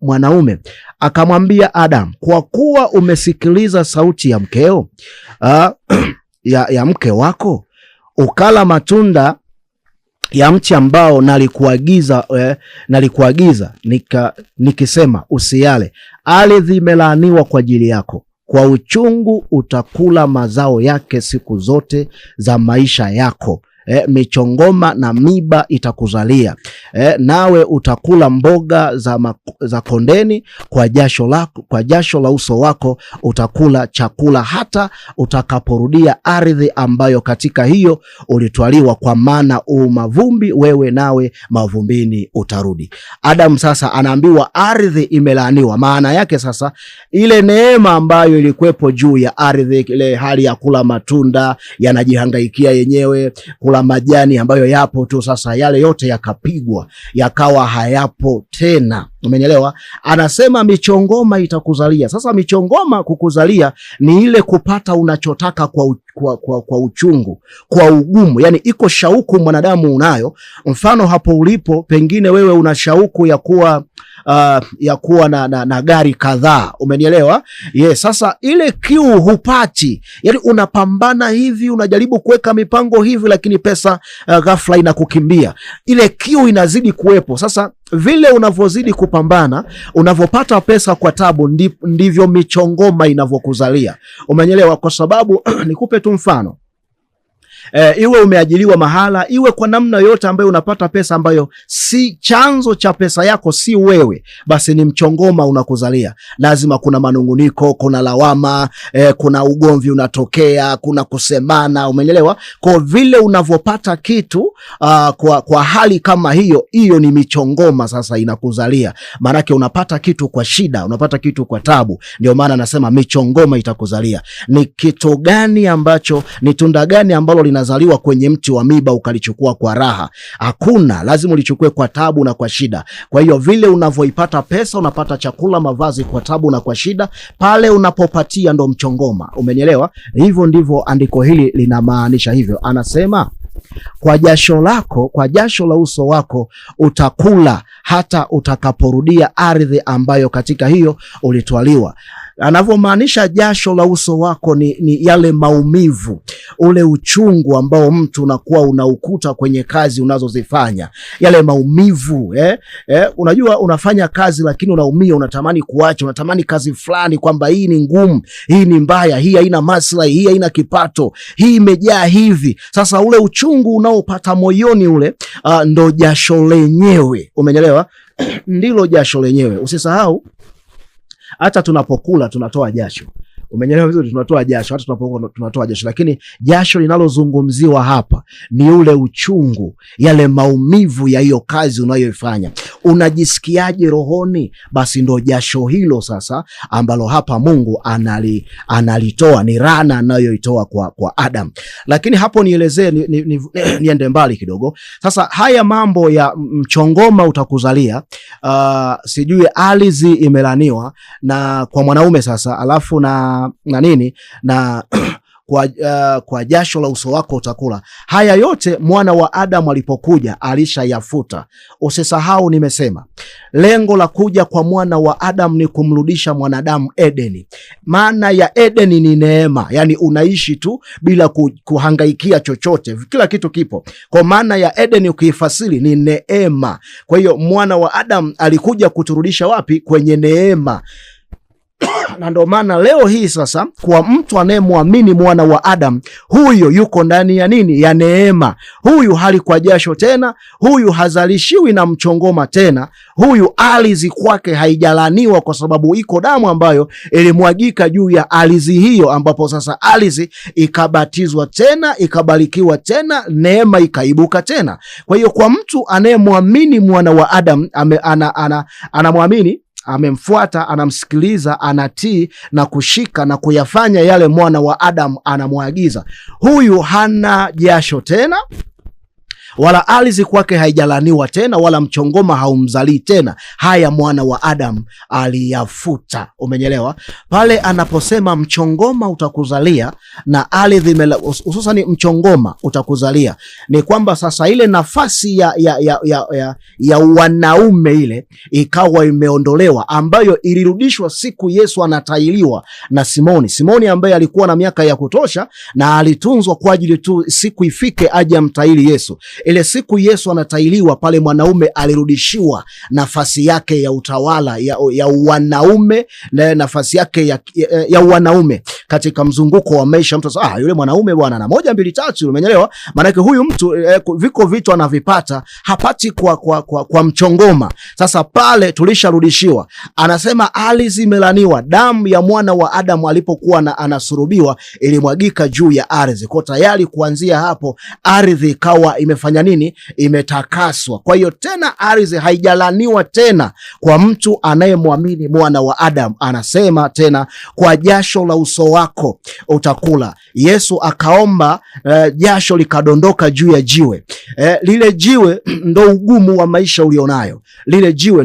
mwanaume. Akamwambia Adam, kwa kuwa umesikiliza sauti ya mkeo ya mke wako, ukala matunda ya mti ambao nalikuagiza nikisema usiale, ardhi imelaaniwa kwa ajili yako, kwa uchungu utakula mazao yake siku zote za maisha yako. Michongoma na miba itakuzalia, nawe utakula mboga za kondeni, kwa jasho la uso wako utakula chakula, hata utakaporudia ardhi ambayo katika hiyo ulitwaliwa, kwa maana mavumbi wewe, nawe mavumbini utarudi. Adam sasa anaambiwa ardhi imelaaniwa. Maana yake sasa ile neema ambayo ilikuwepo juu ya ardhi, ile hali ya kula matunda yanajihangaikia yenyewe, kula majani ambayo yapo tu, sasa yale yote yakapigwa, yakawa hayapo tena. Umenielewa? Anasema michongoma itakuzalia. Sasa michongoma kukuzalia ni ile kupata unachotaka kwa uchungu, kwa ugumu. Yani iko shauku mwanadamu unayo. Mfano hapo ulipo, pengine wewe una shauku ya kuwa na gari kadhaa. Umenielewa? Sasa ile kiu hupati. Yani unapambana hivi, unajaribu kuweka mipango hivi, lakini pesa ghafla inakukimbia. Ile kiu inazidi kuwepo. Sasa vile unavyozidi kupambana, unavyopata pesa kwa tabu, ndivyo michongoma inavyokuzalia. Umenielewa? Kwa sababu nikupe tu mfano. Iwe umeajiriwa mahala, iwe kwa namna yote ambayo unapata pesa ambayo si chanzo cha pesa yako, si wewe, basi ni mchongoma unakuzalia. Lazima kuna manunguniko, kuna lawama, kuna ugomvi unatokea, kuna kusemana. Umeelewa? Kwa vile unavyopata kitu kwa hali kama hiyo ni michongoma sasa inakuzalia. Maanake unapata kitu kwa shida, unapata kitu kwa tabu. Ndio maana nasema michongoma itakuzalia. Ni kitu gani ambacho, ni tunda gani ambalo linazaliwa kwenye mti wa miba ukalichukua kwa raha? Hakuna, lazima ulichukue kwa tabu na kwa shida. Kwa hiyo vile unavyoipata pesa, unapata chakula, mavazi kwa tabu na kwa shida, pale unapopatia ndo mchongoma. Umenielewa? Hivyo ndivyo andiko hili linamaanisha hivyo. Anasema kwa jasho lako, kwa jasho la uso wako utakula, hata utakaporudia ardhi ambayo katika hiyo ulitwaliwa. Anavyomaanisha jasho la uso wako ni yale maumivu, ule uchungu ambao mtu unakuwa unaukuta kwenye kazi unazozifanya, yale maumivu. Unajua unafanya kazi lakini unaumia, unatamani kuacha, unatamani kazi fulani kwamba hii ni ngumu, hii ni mbaya, hii haina maslahi, hii haina kipato, hii imejaa hivi. Sasa ule uchungu unaopata moyoni ule ndo jasho lenyewe. Umeelewa? Ndilo jasho lenyewe. Usisahau hata tunapokula tunatoa jasho. Umeelewa vizuri? Tunatoa jasho, hata tunapokula tunatoa jasho, lakini jasho linalozungumziwa hapa ni ule uchungu, yale maumivu ya hiyo kazi unayoifanya. Unajisikiaje rohoni? Basi ndo jasho hilo sasa ambalo hapa Mungu analitoa, ni rana anayoitoa kwa Adam. Lakini hapo nielezee niende mbali kidogo. Sasa haya mambo ya mchongoma utakuzalia, sijui ardhi imelaniwa na kwa mwanaume sasa, alafu na nini na kwa jasho la uso wako utakula. Haya yote mwana wa Adamu alipokuja alishayafuta. Usisahau nimesema lengo la kuja kwa mwana wa Adamu ni kumrudisha mwanadamu Edeni. Maana ya Edeni ni neema, yani unaishi tu bila kuhangaikia chochote, kila kitu kipo. Kwa maana ya Edeni ukifasiri ni neema. Kwa hiyo mwana wa Adamu alikuja kuturudisha wapi? Kwenye neema. Na ndio maana leo hii sasa, kwa mtu anayemwamini mwana wa Adamu, huyo yuko ndani ya nini? Ya neema. Huyu hali kwa jasho tena, huyu hazalishiwi na mchongoma tena, huyu ardhi kwake haijalaniwa, kwa sababu iko damu ambayo ilimwagika juu ya ardhi hiyo, ambapo sasa ardhi ikabatizwa tena, ikabarikiwa tena, neema ikaibuka tena. Kwa hiyo kwa mtu anayemwamini mwana wa Adamu, anamwamini, amemfuata, anamsikiliza, anatii na kushika na kuyafanya yale mwana wa Adamu anamwagiza, huyu hana jasho tena, wala ardhi kwake haijalaniwa tena, wala mchongoma haumzalii tena. Haya mwana wa Adamu aliyafuta. Umenyelewa? Pale anaposema mchongoma utakuzalia na ardhi, hususan mchongoma utakuzalia, ni kwamba sasa ile nafasi ya wanaume ile ikawa imeondolewa, ambayo ilirudishwa siku Yesu anatailiwa na Simoni ambaye alikuwa na miaka ya kutosha na alitunzwa kwa ajili tu siku ifike aje amtaili Yesu. Ile siku Yesu anatailiwa, pale mwanaume alirudishiwa nafasi yake ya utawala ya wanaume, na nafasi yake ya wanaume katika mzunguko wa maisha. Mtu sasa, yule mwanaume bwana na 1 2 3, umeelewa? Maana yake huyu mtu viko vitu anavipata, hapati kwa mchongoma. Sasa pale tulisharudishiwa. Anasema ardhi imelaniwa, damu ya mwana wa Adamu alipokuwa anasurubiwa ilimwagika juu ya ardhi. Kwa tayari kuanzia hapo ardhi ikawa imefanya nini? Imetakaswa. Kwa hiyo tena ardhi haijalaniwa tena kwa mtu anayemwamini mwana wa Adamu. Anasema tena, kwa jasho la uso wako utakula. Yesu akaomba jasho likadondoka juu ya jiwe. Lile jiwe ndo ugumu wa maisha ulionayo. Lile jiwe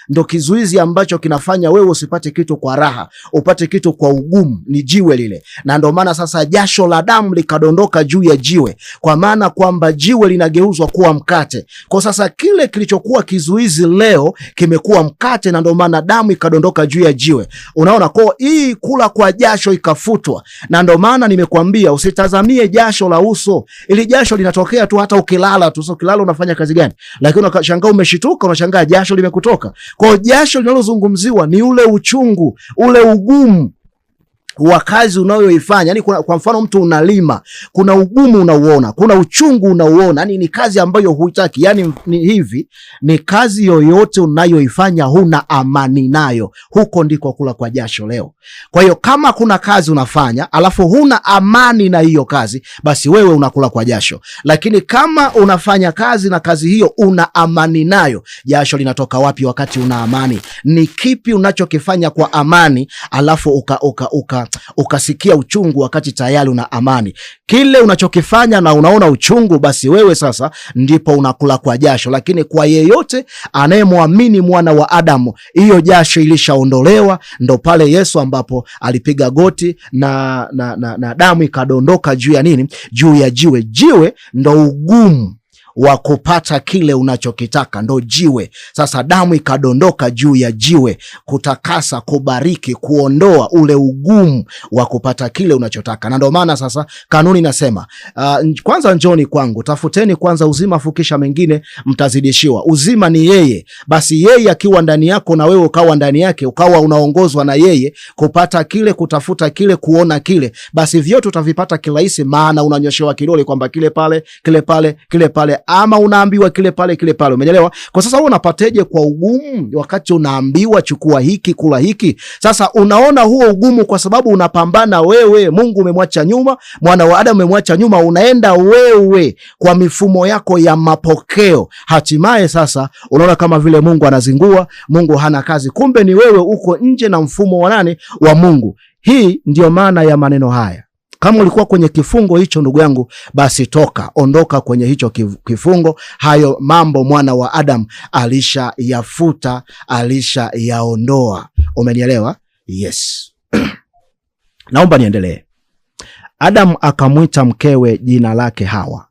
ndo kizuizi ambacho kinafanya wewe usipate kitu kwa raha, upate kitu kwa ugumu, ni jiwe lile. Na ndo maana sasa jasho la damu likadondoka juu ya jiwe, kwa maana kwamba jiwe linageuzwa kuwa mkate. Kwa sasa kile kilichokuwa kizuizi leo kimekuwa mkate, na ndo maana damu ikadondoka juu ya jiwe. Unaona, kwa hii kula kwa jasho ikafutwa. Na ndo maana nimekuambia usitazamie jasho la uso. Ili jasho linatokea tu hata ukilala tu. Ukilala unafanya kazi gani? Lakini unashangaa umeshituka, unashangaa jasho limekutoka. Kwa jasho linalozungumziwa ni ule uchungu, ule ugumu wa kazi unayoifanya. Yani kwa mfano mtu unalima, kuna ugumu unauona, kuna uchungu unauona, yani ni kazi ambayo huitaki. Yani ni kazi yoyote unayoifanya huna amani nayo, huko ndiko kula kwa jasho leo. Kwa hiyo kama kuna kazi unafanya alafu huna amani na hiyo kazi, basi wewe unakula kwa jasho. Lakini kama unafanya kazi na kazi hiyo una amani nayo, jasho linatoka wapi wakati una amani? Ni kipi unachokifanya kwa amani alafu ukasikia uchungu wakati tayari una amani? Kile unachokifanya na unaona uchungu, basi wewe sasa ndipo unakula kwa jasho. Lakini kwa yeyote anayemwamini mwana wa Adamu, hiyo jasho ilishaondolewa. Ndo pale Yesu ambapo alipiga goti na damu ikadondoka juu ya nini? Juu ya jiwe. Jiwe ndo ugumu wa kupata kile unachokitaka, ndo jiwe. Sasa damu ikadondoka juu ya jiwe kutakasa, kubariki, kuondoa ule ugumu wa kupata kile unachotaka. Na ndo maana sasa kanuni nasema, kwanza njoni kwangu, tafuteni kwanza uzima, fukisha mengine mtazidishiwa. Uzima ni yeye. Basi yeye akiwa ndani yako na wewe ukawa ndani yake, ukawa unaongozwa na yeye kupata kile, kutafuta kile, kuona kile, basi vyote utavipata kirahisi. Maana unanyoshewa kidole kwamba kile pale, kile pale, kile pale, ama unaambiwa kile pale, kile pale. Umeelewa? Kwa sasa wewe unapateje kwa ugumu wakati unaambiwa chukua hiki, kula hiki? Sasa unaona huo ugumu kwa sababu unapambana wewe. Mungu umemwacha nyuma, mwana wa Adamu umemwacha nyuma, unaenda wewe kwa mifumo yako ya mapokeo. Hatimaye sasa unaona kama vile Mungu anazingua, Mungu hana kazi. Kumbe ni wewe uko nje na mfumo wa nani? Wa Mungu. Hii ndio maana ya maneno haya. Kama ulikuwa kwenye kifungo hicho, ndugu yangu, basi ondoka kwenye hicho kifungo. Hayo mambo mwana wa Adamu alisha yafuta, alisha yaondoa. Umenielewa? Yes. Naomba niendelee. Adam akamwita mkewe jina lake Hawa,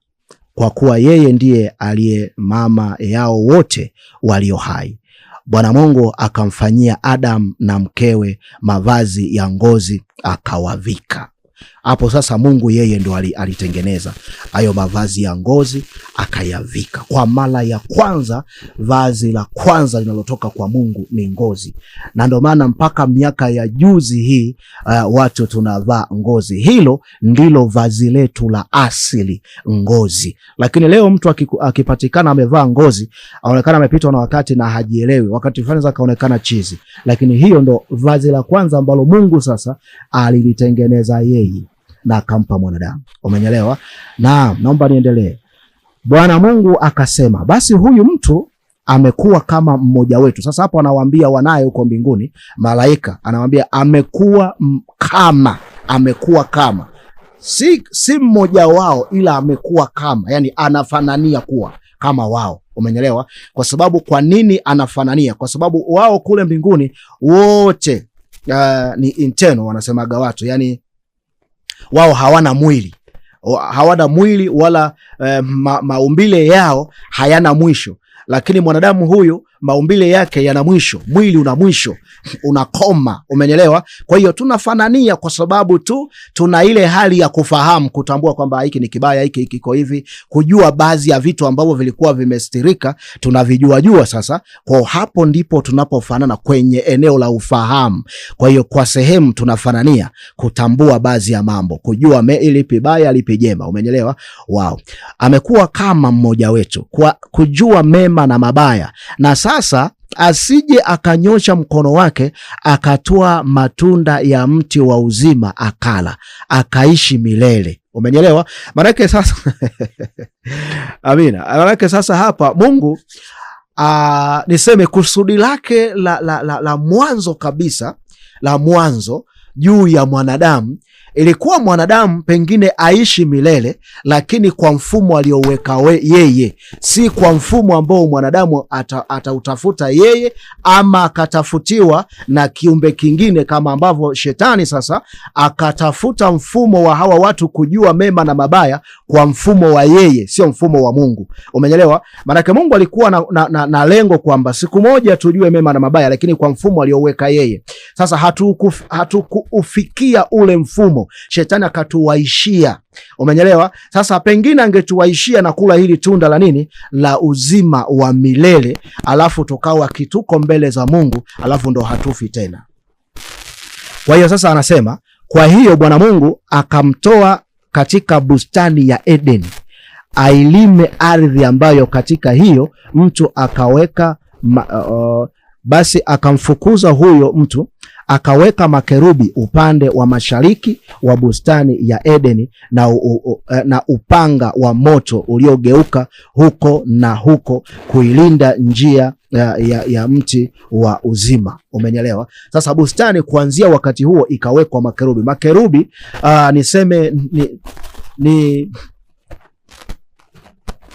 kwa kuwa yeye ndiye aliye mama yao wote walio hai. Bwana Mungu akamfanyia Adam na mkewe mavazi ya ngozi akawavika. Hapo sasa Mungu yeye ndo alitengeneza hayo mavazi ya ngozi akayavika. Kwa mara ya kwanza, vazi la kwanza linalotoka kwa Mungu ni ngozi. Na ndio maana mpaka miaka ya juzi hii watu tunavaa ngozi. Hilo ndilo vazi letu la asili, ngozi. Lakini leo mtu akipatikana amevaa ngozi, aonekana amepitwa na wakati na hajielewi. Wakati fulani akaonekana chizi. Lakini hiyo ndo vazi la kwanza ambalo Mungu sasa alilitengeneza yeye na akampa mwanadamu. Umenyelewa? Na naomba niendelee. Bwana Mungu akasema, basi huyu mtu amekuwa kama mmoja wetu. Sasa hapo anawaambia wanaye huko mbinguni, malaika, anawaambia amekuwa kama. Si mmoja wao, ila amekuwa kama, yani anafanania kuwa kama wao. Umenyelewa? Kwa sababu kwa nini anafanania? Kwa sababu wao kule mbinguni wote ni internal, wanasemaga watu, yani wao hawana mwili wala maumbile yao hayana mwisho. Lakini mwanadamu huyu maumbile yake yana mwisho, mwili una mwisho, unakoma. Umenyelewa? Kwa hiyo tunafanania kwa sababu tu tuna ile hali ya kufahamu, kutambua kwamba hiki ni kibaya, hiki kiko hivi, kujua baadhi ya vitu ambavyo vilikuwa vimestirika tunavijua sasa. Kwa hapo ndipo tunapofanana kwenye eneo la ufahamu. Kwa hiyo kwa sehemu tunafanania kutambua baadhi ya mambo, kujua lipi baya lipi jema. Umenyelewa? Wow. Amekuwa kama mmoja wetu, kwa kujua mema na mabaya. Na sasa asije akanyosha mkono wake akatoa matunda ya mti wa uzima akala, akaishi milele. Umenyelewa? Maanake sasa amina. Maanake sasa hapa Mungu niseme kusudi lake la mwanzo kabisa, la mwanzo juu ya mwanadamu, ilikuwa mwanadamu pengine aishi milele, lakini kwa mfumo alioweka yeye, si kwa mfumo ambao mwanadamu atautafuta yeye ama akatafutiwa na kiumbe kingine, kama ambavyo shetani sasa akatafuta mfumo wa hawa watu kujua mema na mabaya kwa mfumo wa yeye, sio mfumo wa Mungu. Umenyelewa? Maana Mungu alikuwa na lengo kwamba siku moja tujue mema na mabaya, lakini kwa mfumo alioweka yeye. Sasa hatukufikia ule mfumo, shetani akatuwaishia. Umenyelewa? Sasa pengine angetuwaishia na kula hili tunda la nini, la uzima wa milele, alafu tukawa kituko mbele za Mungu, alafu ndo hatufi tena. Kwa hiyo sasa anasema, kwa hiyo Bwana Mungu akamtoa katika bustani ya Eden ailime ardhi ambayo katika hiyo mtu akaweka basi akamfukuza huyo mtu, akaweka makerubi upande wa mashariki wa bustani ya Edeni na upanga wa moto uliogeuka huko na huko kuilinda njia ya mti wa uzima. Umenyelewa? Sasa bustani kuanzia wakati huo ikawekwa makerubi. Makerubi niseme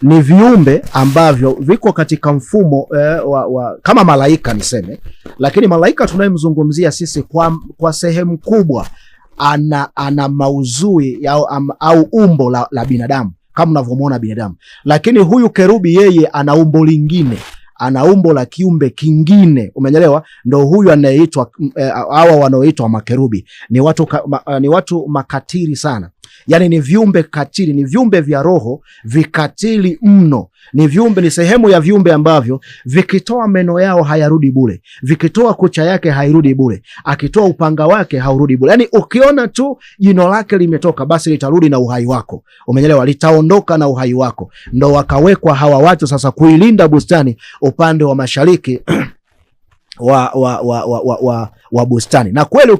ni viumbe ambavyo viko katika mfumo kama malaika niseme, lakini malaika tunayemzungumzia sisi kwa sehemu kubwa ana mauzui au umbo la binadamu kama unavyomuona binadamu, lakini huyu kerubi yeye ana umbo lingine, ana umbo la kiumbe kingine. Umenyelewa? Ndo huyu anayeitwa hawa wanaoitwa makerubi ni watu makatili sana. Yani ni viumbe katili, ni viumbe vya roho vikatili mno. Ni sehemu ya viumbe ambavyo vikitoa meno yao hayarudi bure, vikitoa kucha yake hairudi bure, akitoa upanga wake haurudi bure. Yani ukiona tu jino lake limetoka, basi litarudi na uhai wako. Umenyelewa? Litaondoka na uhai wako. Ndo wakawekwa hawa watu sasa kuilinda bustani upande wa mashariki wa bustani. Na kweli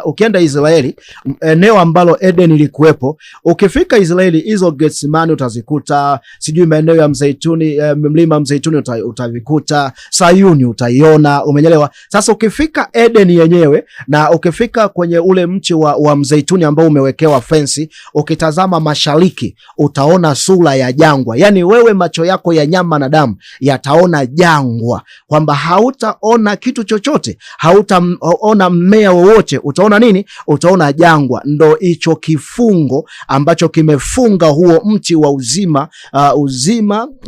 ukienda Israeli, eneo ambalo Eden ilikuwepo, ukifika Israeli, hizo Getsemani utazikuta, sijui maeneo ya Mzeituni, mlima Mzeituni utavikuta, Sayuni utaiona. Umenyelewa? Sasa ukifika Eden yenyewe na ukifika kwenye ule mchi wa Mzeituni ambao umewekewa fensi, ukitazama mashariki utaona sura ya jangwa. Yani wewe macho yako ya nyama na damu yataona jangwa, kwamba hautaona kitu chochote, hautaona mmea wowote, utaona nini? Utaona jangwa. Ndo hicho kifungo ambacho kimefunga huo mti wa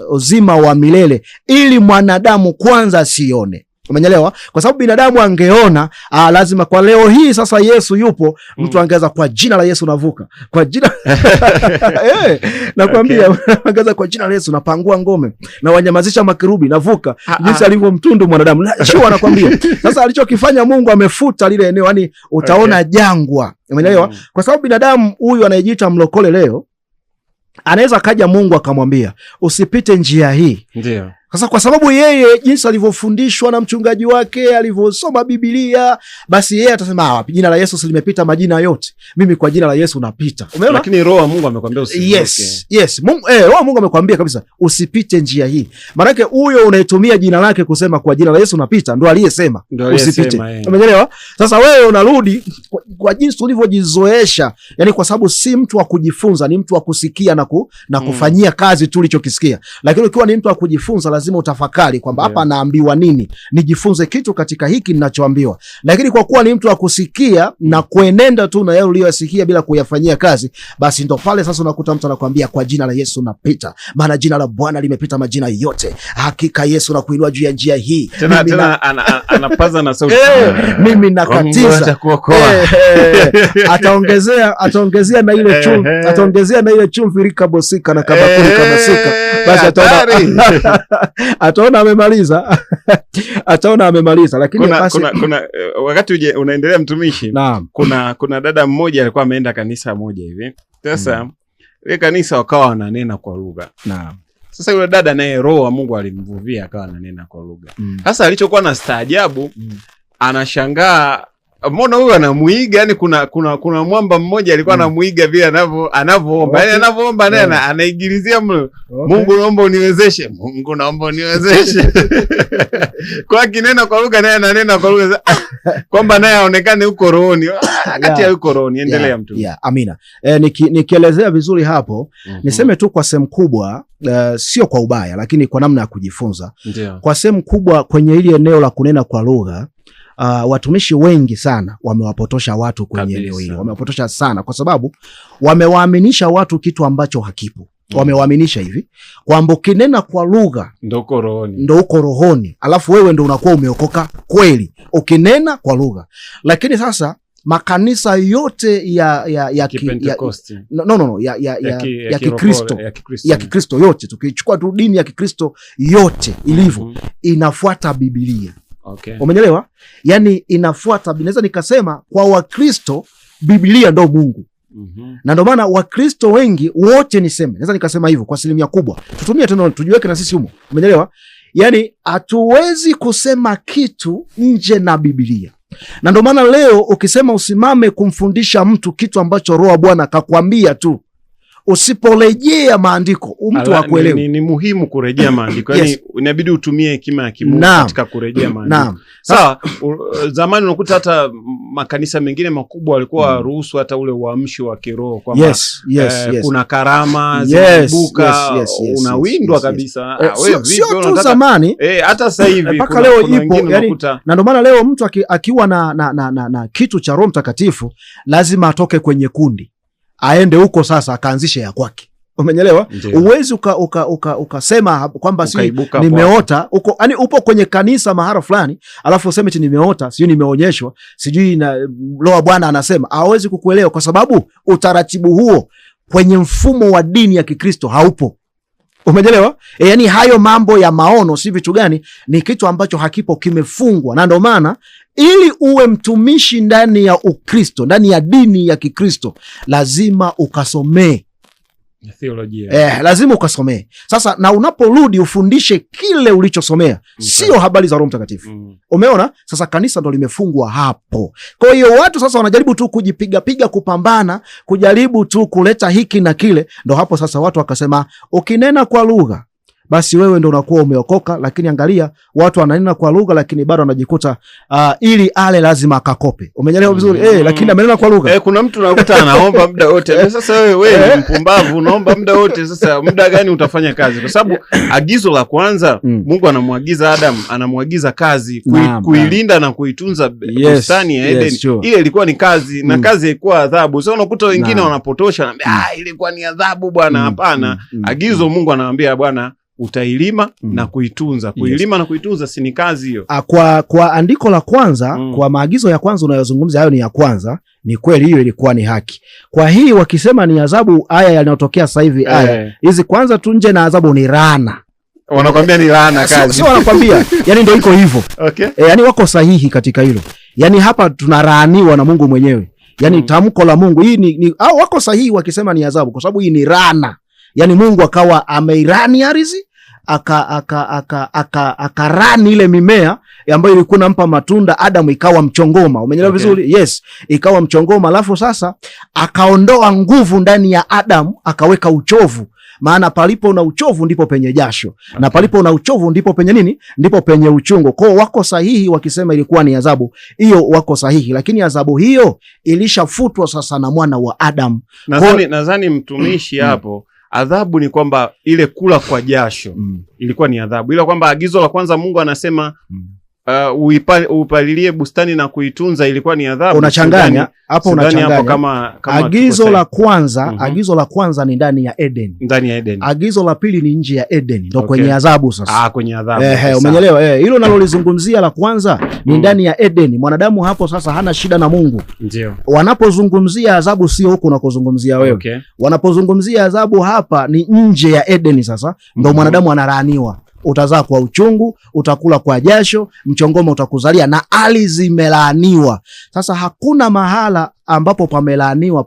uzima wa milele, ili mwanadamu kwanza asione. Umenyelewa? Kwa sababu binadamu angeona, lazima kwa leo hii sasa Yesu yupo, mtu angeza kwa jina la Yesu navuka. Kwa jina nakwambia, angeza kwa jina la Yesu napangua ngome na wanyamazisha makerubi navuka. Jinsi alivyo mtundu mwanadamu. Sio anakwambia. Sasa alichokifanya Mungu amefuta lile eneo, yani utaona jangwa. Umenyelewa? Kwa sababu binadamu huyu anayejiita mlokole leo, anaweza kaja Mungu akamwambia usipite njia hii. Ndio. Sasa kwa sababu yeye jinsi alivyofundishwa na mchungaji wake, alivyosoma Biblia, basi yeye atasema jina la Yesu limepita majina yote, mimi kwa jina la Yesu napita. Umeona? Lakini Roho wa Mungu amekwambia usivuke. Yes. Roho wa Mungu amekwambia kabisa usipite njia hii. Maana yake huyo unaitumia jina lake kusema kwa jina la Yesu napita, ndo aliyesema usipite. Umeelewa? Sasa wewe unarudi kwa jinsi ulivyojizoesha, yani kwa sababu si mtu wa kujifunza, ni mtu wa kusikia na kufanyia kazi tu ulichokisikia. Lakini ukiwa ni mtu wa kujifunza, lazima utafakari kwamba hapa naambiwa nini, nijifunze kitu katika hiki ninachoambiwa. Lakini kwa kuwa ni mtu wa kusikia na kuenenda tu na yale uliyosikia bila kuyafanyia kazi, basi ndo pale sasa unakuta mtu anakuambia kwa jina la Yesu napita, maana jina la Bwana limepita majina yote. Hakika Yesu na kuinua juu ya njia hii. Tena anapaza na sauti. Mimi nakatiza. Ataongezea na ile chumvi, ataongezea na ile chumvi rikabosika na kabakuli kama sika. Basi ataona amemaliza. Ataona amemaliza. Lakini kuna wakati unaendelea mtumishi, kuna dada mmoja alikuwa ameenda kanisa moja hivi. Sasa ile kanisa wakawa wananena kwa lugha. Sasa yule dada naye Roho wa Mungu alimvuvia akawa ananena kwa lugha. Sasa alichokuwa na staajabu, anashangaa mbona huyu anamuiga, yani kuna mwamba mmoja alikuwa anamuiga vile anavyoomba. Yani anavyoomba naye anaigilizia Mungu naomba uniwezeshe. Mungu naomba uniwezeshe. Kwa kinena kwa lugha naye ananena kwa lugha kwamba naye aonekane huko rohoni. Wakati ya huko rohoni. Endelea mtu. Amina. Nikielezea vizuri hapo, niseme tu kwa sehemu kubwa, sio kwa ubaya, lakini kwa namna ya kujifunza. Ndiyo. Kwa sehemu kubwa kwenye ile eneo la kunena kwa lugha, watumishi wengi sana wamewapotosha watu kwenye eneo hilo. Wamewapotosha sana kwa sababu wamewaaminisha watu kitu ambacho hakipo. Wamewaaminisha hivi kwamba ukinena kwa lugha ndo uko rohoni, alafu wewe ndo unakuwa umeokoka kweli ukinena kwa lugha. Lakini sasa makanisa yote ya Kikristo yote, tukichukua tu dini ya Kikristo yote ilivyo, inafuata Biblia. Umeelewa? Yani inafuata, naweza nikasema kwa Wakristo Biblia ndo Mungu. Na ndo maana Wakristo wengi wote naweza nikasema hivyo kwa asilimia kubwa. Tutumie tena tujiweke na sisi humo. Umeelewa? Yani hatuwezi kusema kitu nje na Biblia. Na ndo maana leo ukisema usimame kumfundisha mtu kitu ambacho Roho wa Bwana akakwambia tu, usiporejea maandiko mtu hakuelewi. Ni muhimu kurejea maandiko. Yani inabidi utumie hekima ya Mungu katika kurejea maandiko. Sawa, zamani unakuta hata makanisa mengine makubwa walikuwa ruhusu hata ule uamsho wa kiroho kwamba kuna karama zibuka, unawindwa kabisa. Sio tu zamani, hata sasa hivi mpaka leo ipo. Yani, na ndio maana leo mtu akiwa na kitu cha Roho Mtakatifu lazima atoke kwenye kundi, aende huko sasa akaanzishe ya kwake. Umenyelewa? Uwezi ukasema kwamba si nimeota uko, yani upo kwenye kanisa mahara fulani alafu useme eti nimeota, sijui nimeonyeshwa, sijui na Roho Bwana anasema. Hawezi kukuelewa kwa sababu utaratibu huo kwenye mfumo wa dini ya Kikristo haupo. Umeelewa? Yani hayo mambo ya maono si vitu gani, ni kitu ambacho hakipo, kimefungwa. Na ndio maana ili uwe mtumishi ndani ya Ukristo, ndani ya dini ya Kikristo, lazima ukasomee theolojia. Lazima ukasomee. Sasa na unaporudi ufundishe kile ulichosomea, sio habari za Roho Mtakatifu. Umeona? Sasa kanisa ndo limefungwa hapo. Kwa hiyo watu sasa wanajaribu tu kujipiga kupambana, kujaribu tu kuleta hiki na kile. Ndo hapo sasa watu wakasema ukinena kwa lugha basi wewe ndio unakuwa umeokoka. Lakini angalia, watu wananena kwa lugha lakini bado anajikuta ili ale lazima akakope. Umeelewa vizuri? Lakini amenena kwa lugha. Kuna mtu unakuta anaomba muda wote. Sasa wewe mpumbavu, unaomba muda wote. Sasa muda gani utafanya kazi? Kwa sababu agizo la kwanza Mungu anamwagiza Adam, anamwagiza kazi kuilinda na kuitunza bustani ya Eden. Ile ilikuwa ni kazi na kazi ilikuwa adhabu. Sasa unakuta wengine wanapotosha, wanaambia ilikuwa ni adhabu bwana. Hapana. Agizo Mungu anawaambia bwana, utailima na kuitunza. Kuilima na kuitunza si ni kazi hiyo? Kwa andiko la kwanza, kwa maagizo ya kwanza unayozungumza, hayo ni ya kwanza, ni kweli hiyo ilikuwa ni haki. Kwa hii wakisema ni adhabu, haya yanayotokea sasa hivi, haya hizi kwanza tu nje na adhabu ni laana. Wanakwambia ni laana kazi. Sio wanakwambia, yani ndio iko hivyo. Okay. Yani wako sahihi katika hilo. Yani hapa tunalaaniwa na Mungu mwenyewe. Yani tamko la Mungu hii ni wako sahihi wakisema ni adhabu, kwa sababu hii ni laana. Yani Mungu akawa ameirani ardhi, akarani ile mimea ambayo ilikuwa inampa matunda Adam, ikawa mchongoma. Umeelewa vizuri? Yes, ikawa mchongoma. Alafu sasa akaondoa nguvu ndani ya Adam, akaweka uchovu. Maana palipo na uchovu ndipo penye jasho. Na palipo na uchovu ndipo penye nini? Ndipo penye uchungu. Kwa wako sahihi wakisema ilikuwa ni adhabu. Hiyo wako sahihi, lakini adhabu hiyo ilishafutwa sasa na mwana wa Adam. Nadhani mtumishi hapo, adhabu ni kwamba ile kula kwa jasho ilikuwa ni adhabu. Ila kwamba agizo la kwanza Mungu anasema upalilie bustani na kuitunza ilikuwa ni adhabu. Unachanganya hapo, unachanganya kama agizo la kwanza. Agizo la kwanza ni ndani ya Eden. Ndani ya Eden. Agizo la pili ni nje ya Eden, ndio kwenye adhabu sasa. Kwenye adhabu. Umeelewa? Hilo nalolizungumzia la kwanza ni ndani ya Eden. Mwanadamu hapo sasa hana shida na Mungu. Ndio. Wanapozungumzia adhabu sio huko unakozungumzia wewe. Wanapozungumzia adhabu hapa ni nje ya Eden sasa, ndio mwanadamu analaaniwa. Utazaa kwa uchungu, utakula kwa jasho, mchongoma utakuzalia, na ardhi zimelaaniwa. Sasa hakuna mahala ambapo pamelaaniwa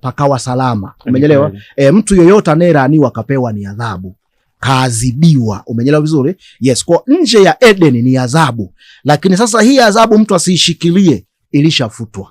pakawa salama. Umeelewa? Mtu yoyote anayelaaniwa akapewa ni adhabu, kaadhibiwa. Umeelewa vizuri? Yes, kwa nje ya Eden ni adhabu. Lakini sasa hii adhabu mtu asiishikilie, ilishafutwa.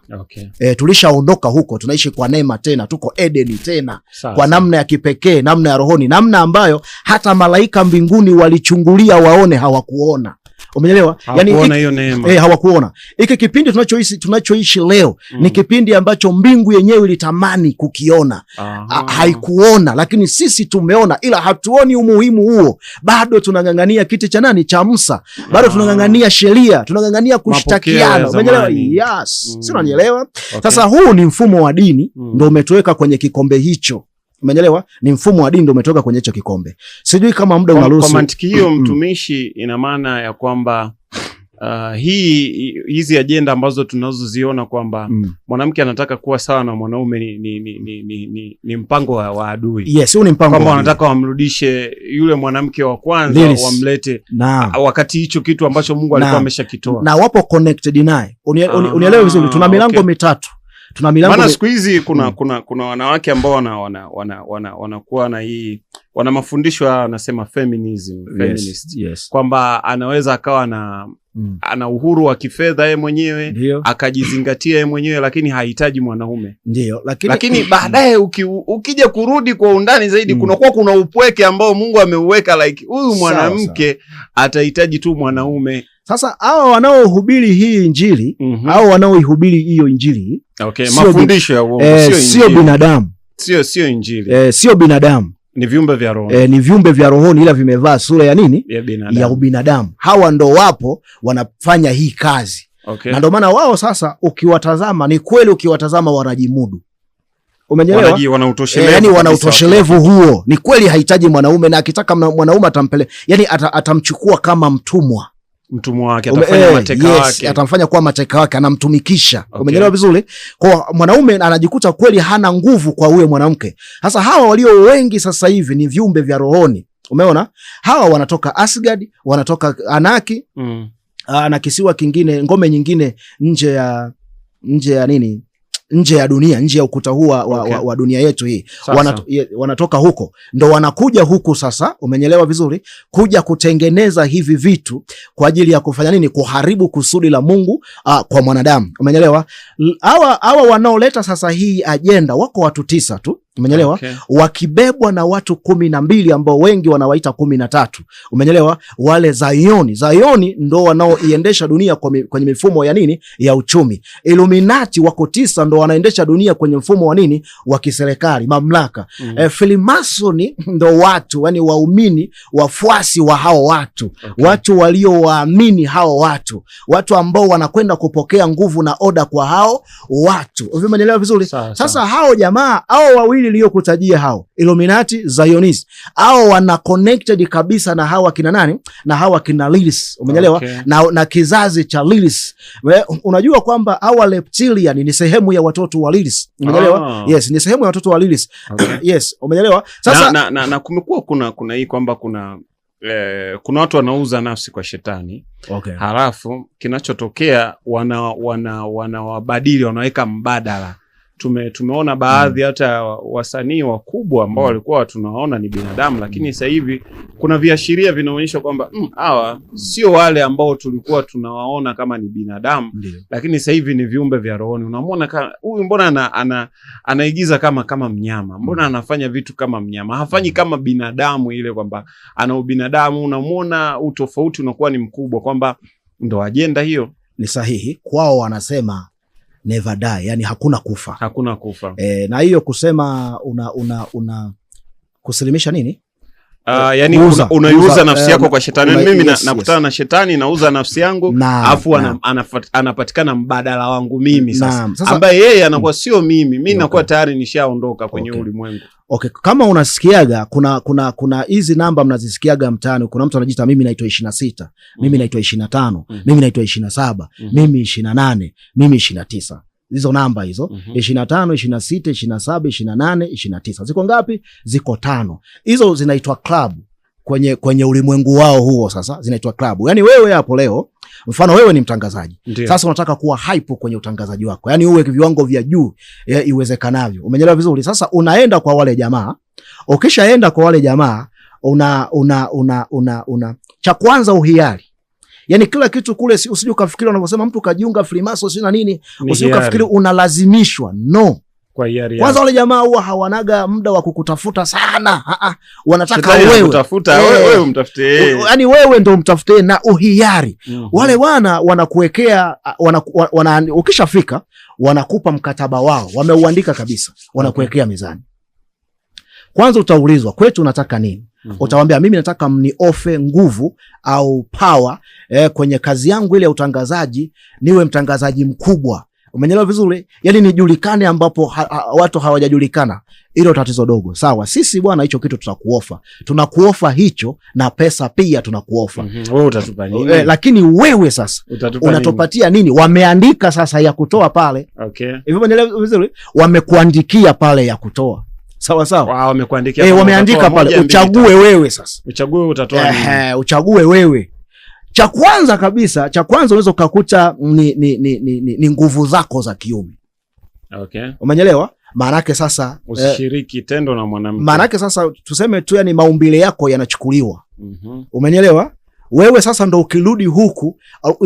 Tulishaondoka huko, tunaishi kwa neema tena, tuko Edeni tena. Kwa namna ya kipekee, namna ya rohoni, namna ambayo hata malaika mbinguni walichungulia waone, hawakuona. Umeelewa? Yani hiyo neema. Hawakuona. Hiki kipindi tunachoishi leo ni kipindi ambacho mbingu yenyewe ilitamani kukiona. Haikuona, lakini sisi tumeona, ila hatuoni umuhimu huo. Bado tunang'ang'ania kiti cha nani? Cha Musa. Bado tunang'ang'ania sheria, tunang'ang'ania kushtakiana. Umeelewa? Yes. Si unanielewa? Sasa huu ni mfumo wa dini ndio umetuweka kwenye kikombe hicho. Umeelewa? Ni mfumo wa dini ndio umetoka kwenye hicho kikombe. Sijui kama muda unaruhusu. Kwa mantiki hiyo mtumishi, ina maana ya kwamba hizi ajenda ambazo tunazoziona kwamba mwanamke anataka kuwa sawa na mwanaume ni mpango wa adui. Yes, huu ni mpango. Kwamba wanataka wamrudishe yule mwanamke wa kwanza, wamlete wakati hicho kitu ambacho Mungu alikuwa ameshakitoa. Na wapo connected naye. Unielewe vizuri, tuna milango mitatu. Maana siku hizi kuna wanawake ambao wanakuwa na hii, wana mafundisho wanasema feminism, feminist. Yes. Kwamba anaweza akawa ana uhuru wa kifedha yeye mwenyewe, akajizingatia yeye mwenyewe, lakini hahitaji mwanaume. Ndio, lakini baadaye ukija kurudi kwa undani zaidi, kuna upweke ambao Mungu ameuweka, like huyu mwanamke atahitaji tu mwanaume. Sasa hao wanaohubiri hii injili, hao wanaoihubiri hiyo injili, mafundisho ya uongo, sio binadamu. Sio injili. Sio binadamu. Ni viumbe vya roho. Ni viumbe vya rohoni, ila vimevaa sura ya nini? Ya ubinadamu. Hawa ndo wapo wanafanya hii kazi. Na ndio maana wao sasa ukiwatazama, ni kweli ukiwatazama wanajimudu. Umeelewa? Yani wana utoshelevu huo. Ni kweli hahitaji mwanaume, na akitaka mwanaume atampeleka, yani atamchukua kama mtumwa wake, atafanya mateka wake. Atamfanya kuwa mateka wake, anamtumikisha. Umeelewa vizuri? Kwa mwanaume anajikuta kweli hana nguvu kwa huyo mwanamke. Sasa hawa walio wengi sasa hivi ni viumbe vya rohoni. Umeona? Hawa wanatoka Asgard, wanatoka Anaki, na kisiwa kingine, ngome nyingine nje ya nini? Nje ya dunia, nje ya ukuta huu wa dunia yetu hii. Wanatoka huko, ndo wanakuja huku sasa. Umenyelewa vizuri? Kuja kutengeneza hivi vitu kwa ajili ya kufanya nini? Kuharibu kusudi la Mungu kwa mwanadamu. Umenyelewa? Hawa wanaoleta sasa hii ajenda wako watu 9 tu. Umenyelewa? Okay. Wakibebwa na watu 12 ambao wengi wanawaita 13. Umenyelewa? Wale Zayoni ndo wanaoiendesha dunia kwenye mifumo ya nini? Ya uchumi. Illuminati wako 9 ndo wanaendesha dunia kwenye mfumo wa nini? Wa kiserikali, mamlaka. Freemasoni ndo watu, yani waumini, wafuasi wa hao watu. Okay. Watu waliowaamini hao watu. Watu ambao wanakwenda kupokea nguvu na oda kwa hao watu. Umenyelewa vizuri? Sasa hao jamaa, hao wawili niliyokutajia hao, Illuminati, Zionist, hao wana connected kabisa na hawa kina nani? Na hawa kina Lilith. Umenyelewa? Okay. Na kizazi cha Lilith. Unajua kwamba hawa reptilian ni sehemu ya watoto wa Lilith. Umenyelewa? Yes, ni sehemu ya watoto wa Lilith. Okay. Yes, umenyelewa? Sasa na kumekuwa kuna hii kwamba kuna watu wanauza nafsi kwa shetani. Okay. Halafu kinachotokea wanawabadili, wanaweka mbadala. Tumeona baadhi hata wasanii wakubwa ambao walikuwa tunawaona ni binadamu, lakini sasa hivi kuna viashiria vinaonyesha kwamba hawa sio wale ambao tulikuwa tunawaona kama ni binadamu. Lakini sasa hivi ni viumbe vya rohoni. Unamwona huyu, mbona anaigiza kama mnyama? Mbona anafanya vitu kama mnyama? Hafanyi kama binadamu, ile kwamba ana ubinadamu. Unamwona utofauti unakuwa ni mkubwa, kwamba ndo ajenda hiyo. Ni sahihi kwao, wanasema never die, yani hakuna kufa. Hakuna kufa. Na hiyo kusema una kusilimisha nini? Yani unaiuza nafsi yako kwa shetani. Mimi nakutana na shetani, nauza nafsi yangu, afu anapatikana mbadala wangu mimi sasa, ambaye yeye anakuwa sio mimi. Mimi nakuwa tayari nishaondoka kwenye ulimwengu. Okay, kama unasikiaga kuna hizi namba mnazisikiaga mtaani, kuna mtu anajiita mimi naitwa 26, mimi naitwa 25, mimi naitwa 27, mimi 28, mimi 29. Hizo namba hizo 25, 26, 27, 28, 29. Ziko ngapi? Ziko 5. Hizo zinaitwa club kwenye ulimwengu wao huo. Sasa zinaitwa club. Yani wewe hapo leo, mfano wewe ni mtangazaji. Ndiyo. Sasa unataka kuwa hype kwenye utangazaji wako, yani uwe viwango vya juu iwezekanavyo. Umeelewa vizuri? Sasa unaenda kwa wale jamaa. Ukishaenda kwa wale jamaa, una cha kwanza uhiari. Yani kila kitu kule, usije ukafikiri unavyosema mtu kajiunga Freemason na nini, usije ukafikiri unalazimishwa. No. Kwa hiari. Kwanza wale jamaa huwa hawanaga muda wa kukutafuta sana. Wanataka wewe kutafuta, wewe umtafute. Yani wewe ndio umtafute na uhiari. Wale wanakuwekea ukishafika wanakupa mkataba wao. Wameuandika kabisa. Wanakuwekea mezani. Kwanza utaulizwa, kwetu unataka nini? Utawaambia mimi nataka mniofe nguvu au power kwenye kazi yangu ile ya utangazaji, niwe mtangazaji mkubwa. Umenyelewa vizuri? Yani nijulikane ambapo watu hawajajulikana. Hilo tatizo dogo. Sawa, sisi bwana hicho kitu tutakuofa. Tunakuofa hicho na pesa pia tunakuofa. Wewe utatupa nini? Lakini wewe sasa unatupatia nini? Wameandika sasa ya kutoa pale. Okay. Hivyo umenyelewa vizuri? Wamekuandikia pale ya kutoa. Sawa sawa. Wamekuandikia. Wameandika pale uchague wewe sasa. Uchague utatoa nini? Uchague wewe. Cha kwanza kabisa, unaweza kukuta ni nguvu zako za kiume. Okay. Umenyelewa? Maana yake sasa usishiriki tendo na mwanamke. Maana yake sasa tuseme tu, yani maumbile yako yanachukuliwa. Umenyelewa? Wewe sasa ndo ukirudi huku,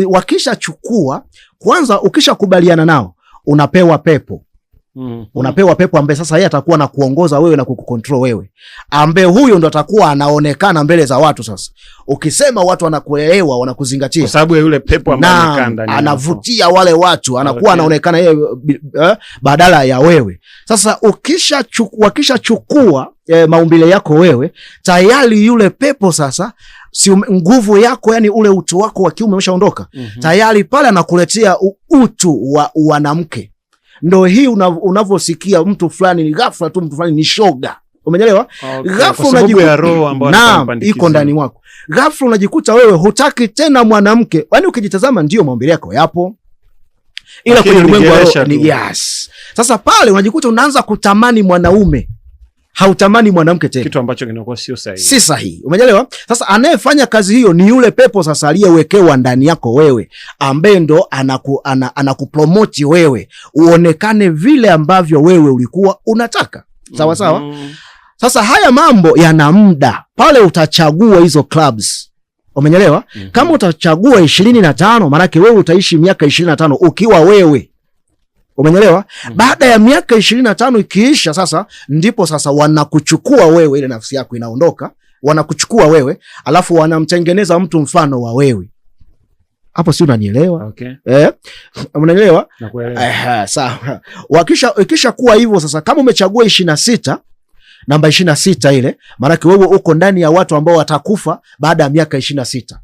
wakishachukua kwanza, ukishakubaliana nao unapewa pepo. Unapewa pepo ambaye sasa yeye atakuwa na kuongoza wewe na kukukontrol wewe, ambaye huyo ndo atakuwa anaonekana mbele za watu. Sasa ukisema watu wanakuelewa, wanakuzingatia kwa sababu ya yule pepo ambaye anakaa ndani, anavutia wale watu, anakuwa anaonekana yeye badala ya wewe. Sasa wakishachukua maumbile yako wewe, tayari yule pepo sasa, si nguvu yako, yani ule utu wako wa kiume umeshaondoka. Tayari pale anakuletea utu wa wanamke. Ndo hii unavyosikia mtu fulani ni ghafla tu, mtu fulani ni shoga. Umenyelewa? Okay. Ghafla unajikuta roho ambayo iko ndani mwako. Ghafla unajikuta wewe hutaki tena mwanamke. Yaani ukijitazama ndio maumbile yako yapo, ila kwenye ulimwengu wa roho ni yes. Sasa pale unajikuta unaanza kutamani mwanaume, hautamani mwanamke tena, kitu ambacho kinakuwa sio sahihi. Si sahihi. Umeelewa? Sasa anayefanya kazi hiyo ni yule pepo sasa aliyewekewa ndani yako wewe, ambaye ndo anakupromote wewe uonekane vile ambavyo wewe ulikuwa unataka. Sawa sawa? Sasa haya mambo yana muda. Pale utachagua hizo clubs. Umeelewa? Kama utachagua 25, maana yake wewe utaishi miaka 25 ukiwa wewe. Umenyelewa? Baada ya miaka 25 ikiisha, sasa ndipo sasa wanakuchukua wewe, ile nafsi yako inaondoka, wanakuchukua wewe, alafu wanamtengeneza mtu mfano wa wewe. Hapo si unanielewa? Okay. Unanielewa? Nakuelewa. Sawa. Ikisha kuwa hivyo sasa, kama umechagua 26, namba 26 ile, maana wewe uko ndani ya watu ambao watakufa baada ya miaka 26.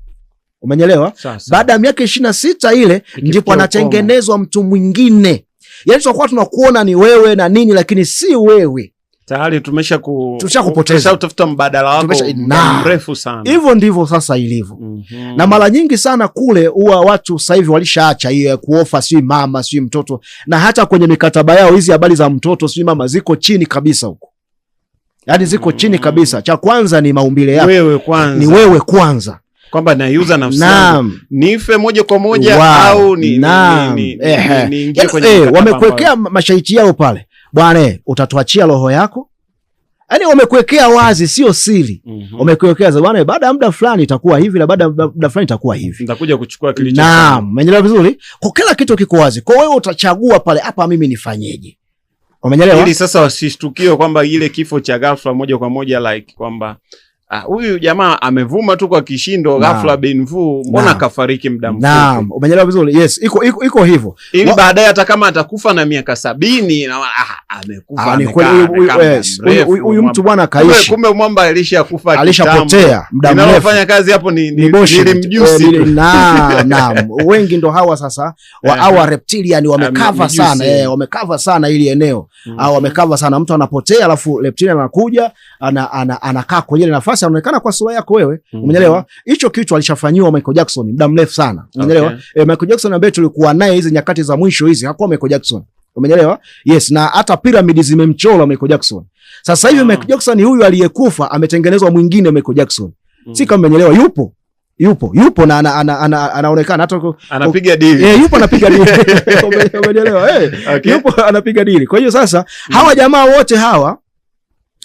Umenyelewa? Baada ya miaka 26 ile ndipo anatengenezwa mtu mwingine. Yaani tutakuwa tunakuona ni wewe na nini, lakini si wewe. Tayari tumeshakupoteza. Utafuta mbadala wako mrefu sana. Hivyo ndivyo sasa ilivyo. Na mara nyingi sana kule huwa watu sasa hivi walishaacha hiyo kuofa si mama si mtoto, na hata kwenye mikataba yao hizi habari za mtoto si mama ziko chini kabisa huko. Yaani ziko chini kabisa. Cha kwanza ni maumbile yako. Ni wewe kwanza. Kwamba naiuza nafsi yangu nife moja kwa moja au niingie kwenye wamekuwekea masharti yao pale. Bwana, utatuachia roho yako. Yaani wamekuwekea wazi, sio siri. Wamekuwekea bwana, baada ya muda fulani itakuwa hivi na baada ya muda fulani itakuwa hivi. Nitakuja kuchukua kilicho. Umeelewa vizuri? Kwa kila kitu kiko wazi. Kwa wewe utachagua pale, hapa mimi nifanyeje? Umeelewa? Ili sasa wasishtukiwe kwamba ile kifo cha ghafla moja kwa moja, like kwamba huyu jamaa amevuma tu kwa kishindo ghafla binvu, mbona kafariki muda mfupi. Umeelewa vizuri? Yes, iko hivyo. Ili baadaye hata kama atakufa na miaka 70 na amekufa huyu mtu bwana kaishi. Kumbe mwamba alishakufa, alishapotea muda mrefu. Anafanya kazi hapo ni mjusi. Wengi ndo hawa sasa hawa reptilian wamekava sana, wamekava sana ili eneo. Au wamekava sana, mtu anapotea alafu reptilian anakuja anakaa kwenye nafasi, anaonekana kwa sura yako wewe. Umeelewa? Hicho kitu alishafanyiwa Michael Jackson muda mrefu sana. Umeelewa? Michael Jackson ambaye tulikuwa naye hizi nyakati za mwisho hizi hakuwa Michael Jackson. Umeelewa? Yes, na hata pyramid zimemchora Michael Jackson. Sasa hivi Michael Jackson huyu aliyekufa ametengenezwa mwingine Michael Jackson. Si kama umeelewa? Yupo na anaonekana hata anapiga dili. Yupo anapiga dili. Umeelewa? Yupo anapiga dili. Kwa hiyo sasa hawa jamaa wote hawa,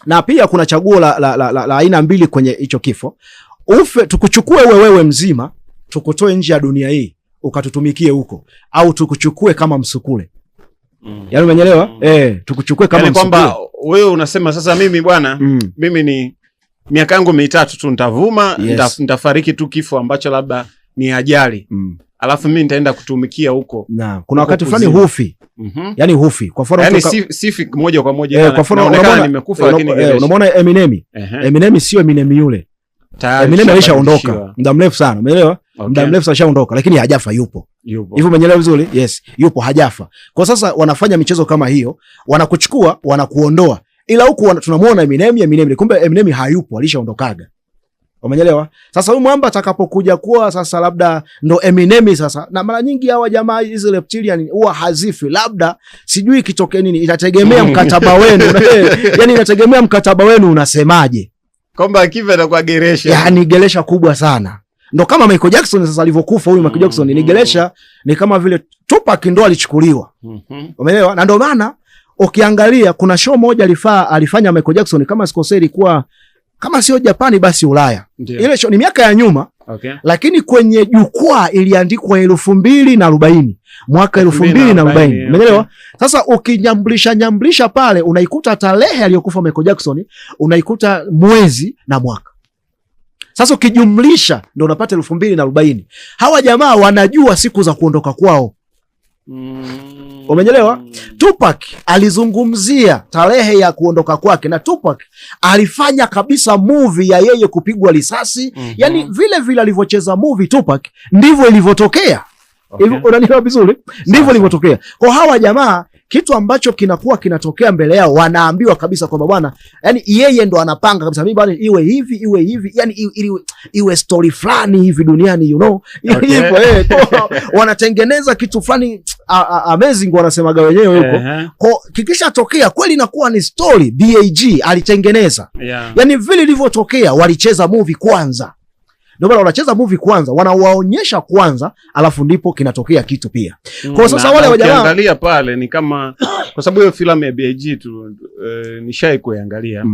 na pia kuna chaguo la aina mbili kwenye hicho kifo. Ufe tukuchukue wewe mzima, tukutoe nje ya dunia hii, ukatutumikie huko, au tukuchukue kama msukule. Yaani umeelewa? Tukuchukue kama msukule. Kwamba wewe unasema sasa mimi bwana, mimi ni miaka yangu 3 tu nitavuma, nitafariki tu kifo ambacho labda ni ajali. Alafu mimi nitaenda kutumikia huko. Kuna wakati fulani hufi. Yaani hufi. Kwa mfano yaani sifi moja kwa moja. Kwa mfano unaona nimekufa, lakini unamwona Eminem sio Eminem yule. Eminem alishaondoka muda mrefu sana. Umeelewa? Muda mrefu ashaondoka, lakini hajafa, yupo. Hivyo umeelewa vizuri? Yes, yupo, hajafa. Kwa sasa wanafanya michezo kama hiyo, wanakuchukua, wanakuondoa. Ila huku tunamuona Eminem, kumbe Eminem hayupo, alishaondokaga. Umeelewa? Sasa huyu mwamba atakapokuja kuwa sasa labda ndo Eminem sasa, na mara nyingi hawa jamaa hizi reptilian huwa hazifi, labda sijui kitokee nini, itategemea mkataba wenu. Yaani inategemea mkataba wenu unasemaje. Kwamba akifa atakuwa geresha. Yaani geresha kubwa sana. Ndo kama Michael Jackson sasa alivyokufa huyu Michael Jackson ni geresha, ni kama vile Tupac ndo alichukuliwa. Umeelewa? Na ndo maana ukiangalia kuna show moja alifanya Michael Jackson, kama sikosei ilikuwa kama sio Japani basi Ulaya. Ile show ni miaka ya nyuma. Lakini kwenye jukwaa iliandikwa 2040, mwaka 2040. Umeelewa? Sasa ukinyamblisha pale unaikuta tarehe aliyokufa Michael Jackson, unaikuta mwezi na mwaka. Sasa ukijumlisha ndio unapata 2040. Hawa jamaa wanajua siku za kuondoka kwao. Umeelewa? Tupac alizungumzia tarehe ya kuondoka kwake, na Tupac alifanya kabisa movie ya yeye kupigwa risasi. Yaani vile alivyocheza movie Tupac ndivyo ilivyotokea. Hivyo unanielewa vizuri? Ndivyo ilivyotokea. Kwa hawa jamaa kitu ambacho kinakuwa kinatokea mbele yao wanaambiwa kabisa kwamba bwana, yani yeye ndo anapanga kabisa, mimi bwana iwe hivi, yani iwe story fulani hivi duniani, you know. Hivyo wanatengeneza kitu fulani amazing, wanasemaga wenyewe huko. Kwa kikisha tokea kweli inakuwa ni story. BAG alitengeneza. Yani vile ilivyotokea walicheza movie kwanza. Ndio maana wanacheza movie kwanza, wanawaonyesha kwanza, alafu ndipo kinatokea kitu pia. Kwa sasa wale wa jamaa ukiangalia pale ni kama kwa sababu hiyo filamu ya BAG tu nishai kuiangalia.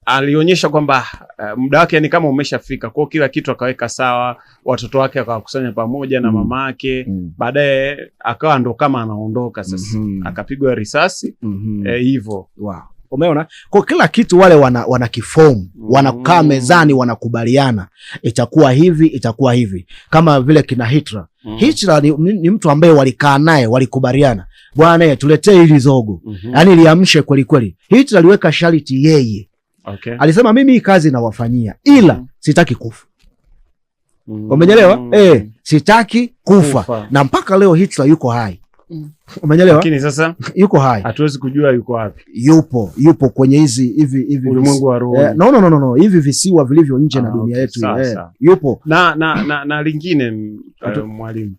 alionyesha kwamba muda wake ni kama umeshafika, kwa kila kitu akaweka sawa, watoto wake akawakusanya pamoja na mama yake. Baadaye akawa ndo kama anaondoka sasa, akapigwa risasi hivyo. Wow. Umeona? Kwa kila kitu wale wana kifomu, wanakaa mezani, wanakubaliana itakuwa hivi, itakuwa hivi, kama vile kina Hitler. Hitler ni mtu ambaye walikaa naye, walikubaliana, bwana tuletee hili zogo. Yaani liamshe kweli kweli. Hitler aliweka sharti yeye. Okay. Alisema mimi hii kazi nawafanyia ila sitaki kufa. Umeelewa? Sitaki kufa. Na mpaka leo Hitler yuko hai. Umeelewa? Lakini sasa yuko hai. Hatuwezi kujua yuko wapi. Yupo kwenye hivi ulimwengu wa roho. No, hivi visiwa vilivyo nje na dunia yetu. Yupo. Na lingine mwalimu.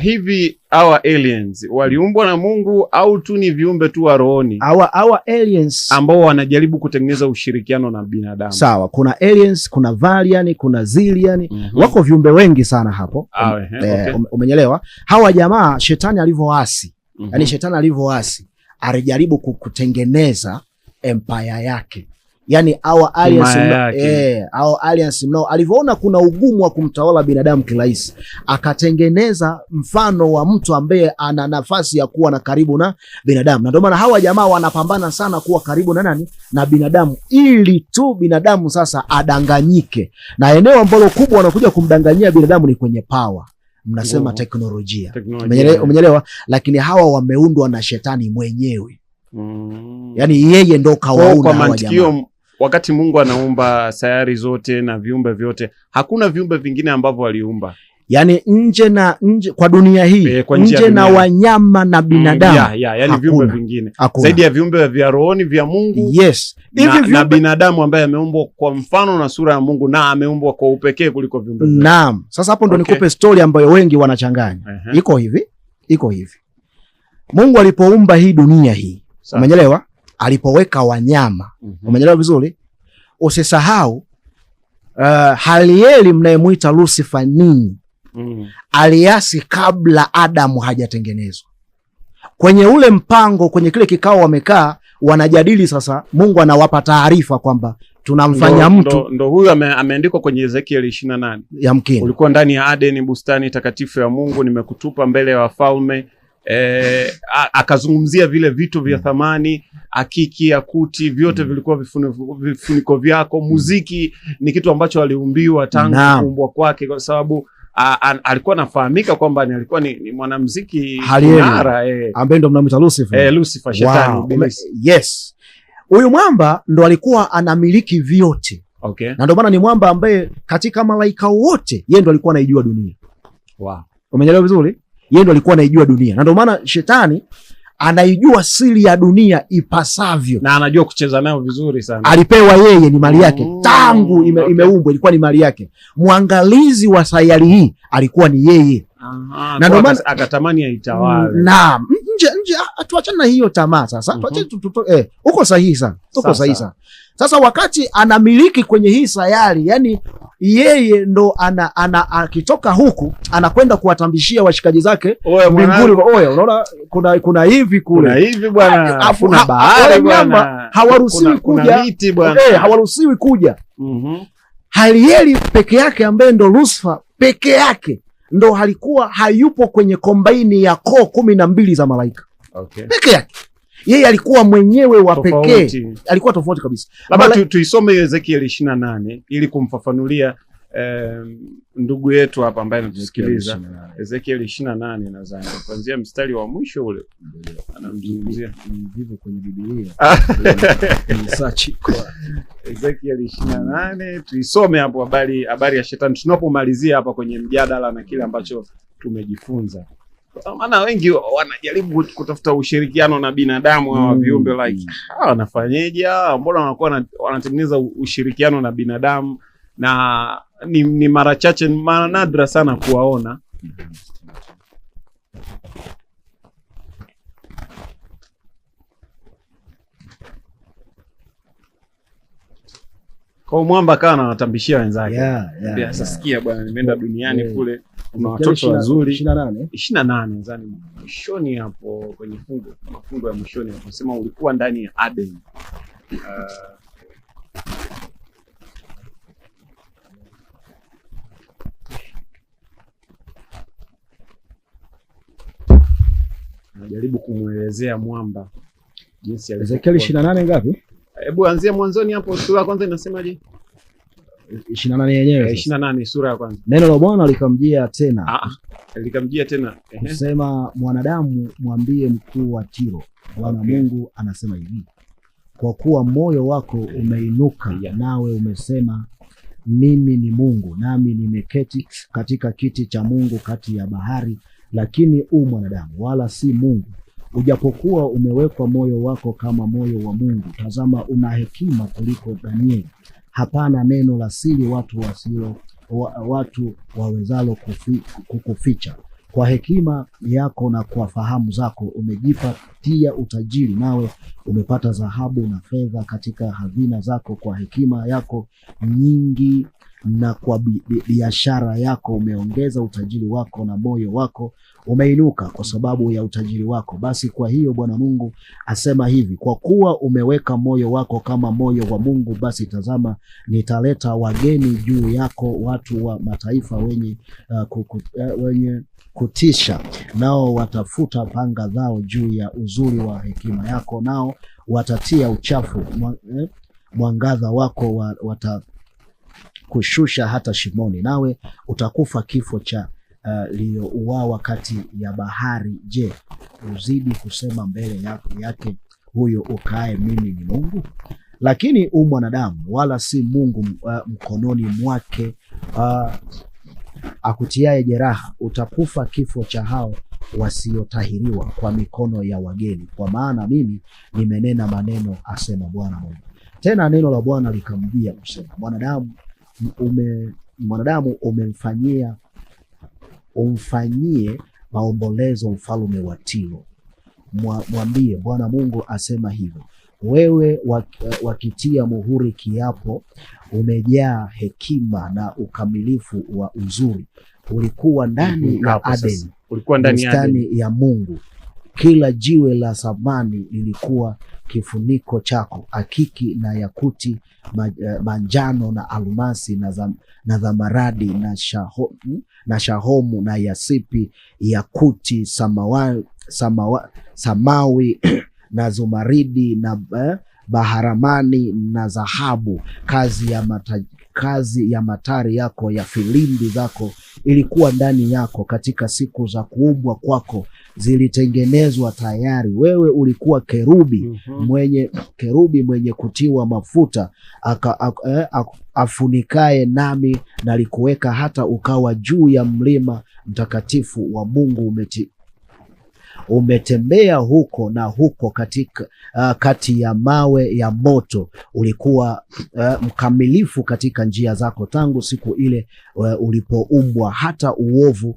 Hivi hawa aliens waliumbwa na Mungu au tu ni viumbe tu wa rohoni? Hawa aliens ambao wanajaribu kutengeneza ushirikiano na binadamu. Sawa, kuna aliens, kuna Valian, kuna Zillian. Wako viumbe wengi sana hapo. Okay. Umenyelewa? Hawa jamaa shetani alivyoasi. Yaani shetani alivyoasi alijaribu kutengeneza empire yake. Yani our aliens alivyoona kuna ugumu wa kumtawala binadamu kirahisi, akatengeneza mfano wa mtu ambaye ana nafasi ya kuwa na karibu na binadamu. Na ndio maana hawa jamaa wanapambana sana kuwa karibu na nani? Na binadamu, ili tu binadamu sasa adanganyike. Na eneo ambalo kubwa wanakuja kumdanganyia binadamu ni kwenye power. Mnasema teknolojia. Umeelewa? Lakini hawa wameundwa na shetani mwenyewe. Yani yeye ndo kawaunda hawa jamaa. Wakati Mungu anaumba sayari zote na viumbe vyote, hakuna viumbe vingine ambavyo aliumba. Yani nje kwa dunia hii, nje na wanyama na binadamu. Yani viumbe vingine. Zaidi ya viumbe vya rohoni vya Mungu. Yes. Na binadamu ambaye ameumbwa kwa mfano na sura ya Mungu na ameumbwa kwa upekee kuliko viumbe vyote. Naam. Sasa hapo ndo nikupe story ambayo wengi wanachanganya. Iko hivi. Mungu alipoumba hii dunia hii, umeelewa? Alipoweka wanyama, umeelewa vizuri? Usisahau Halieli mnayemuita Lucifer nini? Aliasi kabla Adamu hajatengenezwa. Kwenye ule mpango, kwenye kile kikao wamekaa wanajadili sasa, Mungu anawapa taarifa kwamba tunamfanya mtu. Ndo huyu ameandikwa kwenye Ezekiel 28. Yamkini. Ulikuwa ndani ya Adeni, bustani takatifu ya Mungu, nimekutupa mbele ya wafalme. Akazungumzia vile vitu vya thamani, akiki, akuti, vyote vilikuwa vifuniko vyako. Muziki ni kitu ambacho aliumbiwa tangu kuumbwa kwake, kwa sababu alikuwa anafahamika kwamba alikuwa ni mwanamuziki kinara, ambaye ndo mnamuita Lucifer. Lucifer, shetani. Wow. Yes. Huyu mwamba ndo alikuwa anamiliki vyote. Okay. Na ndo maana ni mwamba ambaye katika malaika wote yeye ndo alikuwa anaijua dunia. Wow. Umeelewa vizuri? Yeye ndo alikuwa anaijua dunia. Na ndio maana shetani anaijua siri ya dunia ipasavyo. Na anajua kucheza nayo vizuri sana. Alipewa yeye, ni mali yake. Tangu imeumbwa ilikuwa ni mali yake. Mwangalizi wa sayari hii alikuwa ni yeye. Na ndio maana akatamani aitawale. Naam, nje tuachane na hiyo tamaa sasa. Uko sahihi sana. Uko sahihi sana. Sasa wakati anamiliki kwenye hii sayari, yani yeye ndo akitoka huku anakwenda kuwatambishia washikaji zake mbinguni. Unaona kuna hivi kule. Kuna hivi bwana. Hakuna bahari bwana. Hawaruhusiwi kuja. Hawaruhusiwi kuja. Halieli peke yake ambaye ndo Lucifer peke yake ndo halikuwa hayupo kwenye kombaini ya koo 12 za malaika. Okay. Peke yake. Yeye alikuwa mwenyewe wa pekee. Alikuwa tofauti kabisa. Labda tuisome Ezekiel 28 ili kumfafanulia ndugu yetu hapa ambaye anatusikiliza. Ezekiel 28 nadhani kuanzia mstari wa mwisho ule anamzungumzia hivyo kwenye Biblia. Research kwa Ezekiel 28 tuisome hapo habari ya shetani tunapomalizia hapa kwenye mjadala na kile ambacho tumejifunza. Maana wengi wanajaribu kutafuta ushirikiano na binadamu hawa viumbe like wanafanyaje? Mbona wanakuwa wanatengeneza ushirikiano na binadamu na ni mara chache, mara nadra sana kuwaona. Kwa mwamba kana anatambishia wenzake. Sasa sikia bwana, nimeenda duniani kule kuna watoto wazuri 28 nadhani mwishoni hapo kwenye mafungo ya mwishoni hapo sema ulikuwa ndani ya Aden. najaribu kumuelezea mwamba jinsi Ezekiel 28 ngapi? Hebu anzia mwanzoni hapo, sura ya kwanza inasemaje? 28 yenyewe. 28 sura ya kwanza. Neno la Bwana likamjia tena. Likamjia tena. Kusema, mwanadamu, mwambie mkuu wa Tiro, Bwana Mungu anasema hivi: kwa kuwa moyo wako umeinuka, nawe umesema, mimi ni Mungu, nami nimeketi katika kiti cha Mungu kati ya bahari, lakini mwanadamu, wala si Mungu. Ujapokuwa umewekwa moyo wako kama moyo wa Mungu, tazama, una hekima kuliko Danieli. Hapana neno la siri watu wawezalo kukuficha. Kwa hekima yako na kwa fahamu zako umejipatia utajiri, nawe umepata dhahabu na fedha katika hazina zako. Kwa hekima yako nyingi na kwa biashara yako umeongeza utajiri wako, na moyo wako umeinuka kwa sababu ya utajiri wako. Basi kwa hiyo Bwana Mungu asema hivi: kwa kuwa umeweka moyo wako kama moyo wa Mungu, basi tazama, nitaleta wageni juu yako, watu wa mataifa wenye kutisha, nao watafuta panga zao juu ya uzuri wa hekima yako, nao watatia uchafu mwangaza wako, watakushusha hata shimoni, nawe utakufa kifo cha liyouawa kati ya bahari. Je, uzidi kusema mbele yake huyo ukae, mimi ni Mungu? Lakini mwanadamu, wala si Mungu mkononi mwake akutiaye jeraha, utakufa kifo cha hao wasiotahiriwa kwa mikono ya wageni, kwa maana mimi nimenena maneno, asema Bwana Mungu. Tena neno la Bwana likamjia kusema, mwanadamu, umfanyie maombolezo mfalme wa Tiro. Mwambie, Bwana Mungu asema hivyo: wewe wakitia muhuri kiapo, umejaa hekima na ukamilifu wa uzuri. Ulikuwa ndani ya Adeni, bustani ya Mungu. Kila jiwe la samani lilikuwa kifuniko chako, akiki na yakuti, manjano na almasi na dhamaradi na shahomu na yasipi, yakuti, samawi na zumaridi na baharamani na dhahabu. Kazi ya matari yako ya filimbi zako ilikuwa ndani yako. Katika siku za kuumbwa kwako zilitengenezwa tayari. Wewe ulikuwa kerubi mwenye kutiwa mafuta, afunikaye, nami nalikuweka hata ukawa juu ya mlima mtakatifu wa Mungu. Umetembea huko na huko kati ya mawe ya moto. Ulikuwa mkamilifu katika njia zako tangu siku ile ulipoumbwa, hata uovu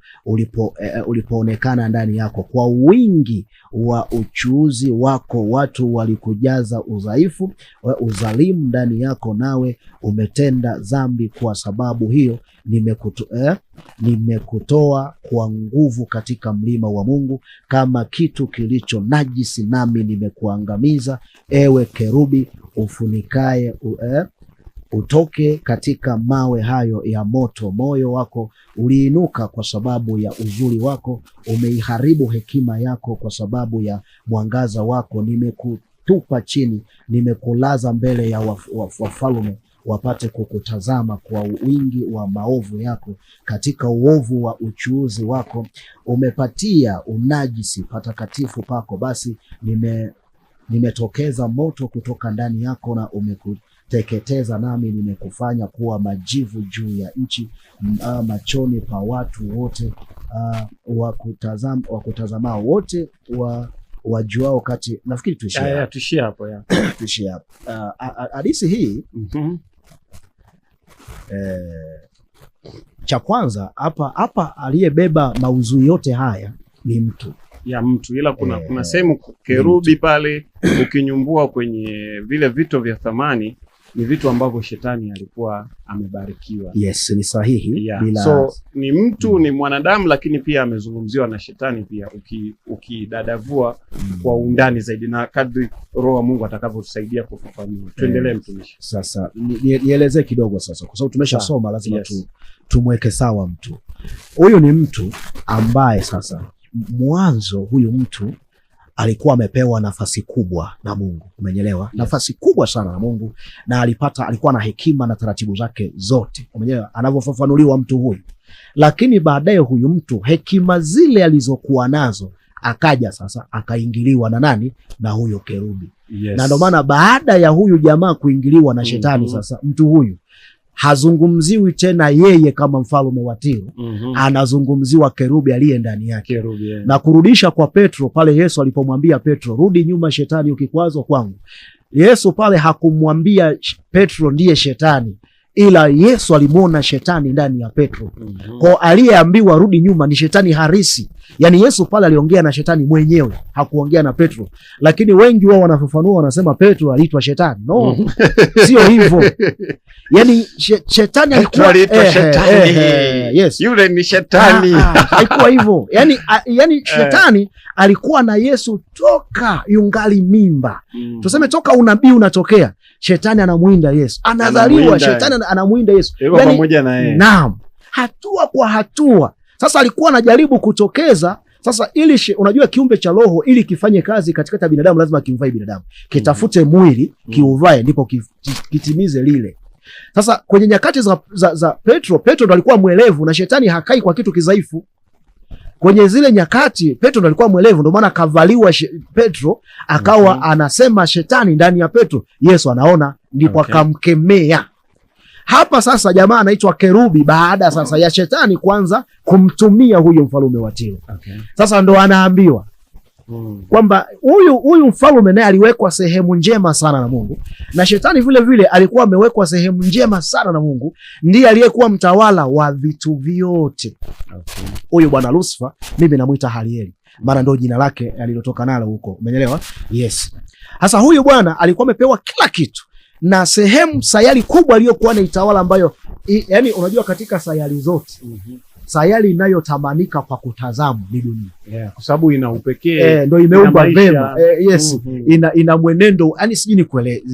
ulipoonekana ndani yako. Kwa wingi wa uchuuzi wako watu walikujaza udhaifu, uzalimu ndani yako, nawe umetenda dhambi. Kwa sababu hiyo nimekutoa kwa nguvu katika mlima wa Mungu kama kitu kilicho najisi, nami nimekuangamiza, ewe kerubi ufunikaye, utoke katika mawe hayo ya moto. Moyo wako uliinuka kwa sababu ya uzuri wako, umeiharibu hekima yako kwa sababu ya mwangaza wako. Nimekutupa chini, nimekulaza mbele ya wafalme, wapate kukutazama kwa wingi wa maovu yako. Katika uovu wa uchuuzi wako umepatia unajisi patakatifu pako. Basi nimetokeza moto kutoka ndani yako na umekuteketeza, nami nimekufanya kuwa majivu juu ya nchi, machoni pa watu wote wakutazamao, wote wajuao kati. Nafikiri tuishie hapo. Hadithi hii cha kwanza hapa aliyebeba mauzui yote haya ni mtu, ila kuna sehemu kerubi pale, ukinyumbua kwenye vile vitu vya thamani, ni vitu ambavyo shetani alikuwa amebarikiwa. Yes, ni sahihi. So ni mtu, ni mwanadamu, lakini pia amezungumziwa na shetani pia, ukidadavua kwa undani zaidi, na kadri Roho wa Mungu atakavyotusaidia kufafanua. Tuendelee mtumishi. Sasa nielezee kidogo sasa, kwa sababu tumeshasoma, lazima tumweke sawa mtu. Huyu ni mtu ambaye sasa mwanzo, huyu mtu alikuwa amepewa nafasi kubwa na Mungu, umeelewa? Yes. Nafasi kubwa sana na Mungu, na alikuwa na hekima na taratibu zake zote, umeelewa, anavyofafanuliwa mtu huyu. Lakini baadaye huyu mtu hekima zile alizokuwa nazo akaja sasa akaingiliwa na nani? Na huyo kerubi. Yes. Na ndio maana baada ya huyu jamaa kuingiliwa na shetani, sasa mtu huyu hazungumziwi tena yeye kama mfalme wa Tiro, anazungumziwa kerubi aliye ndani yake. Kerubi, yeah. Na kurudisha kwa Petro pale Yesu alipomwambia Petro, rudi nyuma shetani ukikwazwa kwangu. Yesu pale hakumwambia Petro ndiye shetani, ila Yesu alimuona shetani ndani ya Petro. Kwa aliyeambiwa rudi nyuma ni shetani harisi. Yani Yesu pale aliongea na shetani mwenyewe, hakuongea na Petro. Lakini wengi wao wanafafanua wanasema Petro aliitwa shetani. No. Sio hivyo. Yani shetani alikuwa aliitwa shetani. Yes. Yule ni shetani. Haikuwa hivyo. Yani shetani alikuwa na Yesu toka yungali mimba. Tuseme toka unabii unatokea, shetani anamuinda Yesu. Anazaliwa shetani anamuinda Yesu. Yani, pamoja na yeye. Naam. Hatua kwa hatua. Sasa alikuwa anajaribu kutokeza. Sasa ili unajua kiumbe cha roho ili kifanye kazi katika binadamu lazima kimvae binadamu. Kitafute mwili, kiuvae ndipo kitimize lile. Sasa kwenye nyakati za Petro ndo alikuwa mwelevu na shetani hakai kwa kitu kidhaifu. Kwenye zile nyakati Petro ndo alikuwa mwelevu, ndio maana kavaliwa Petro akawa anasema shetani ndani ya Petro. Yesu anaona ndipo akamkemea. Hapa sasa jamaa anaitwa kerubi baada sasa ya shetani kwanza kumtumia huyo mfalme wa Tiro. Sasa ndo anaambiwa kwamba huyu mfalme naye aliwekwa sehemu njema sana na Mungu, na shetani vile vile alikuwa amewekwa sehemu njema sana na Mungu, ndiye aliyekuwa mtawala wa vitu vyote. Huyu bwana Lucifer mimi namuita Halieli, maana ndio jina lake alilotoka nalo huko, umeelewa? Yes. Sasa huyu bwana alikuwa amepewa kila kitu na sehemu sayari kubwa aliyokuwa na itawala, ambayo yani unajua katika sayari zote sayari inayotamanika kwa kutazama ni dunia. Yeah, kwa sababu ina upekee, ndio imeumba vema. Yes. Ina mwenendo, yani sijui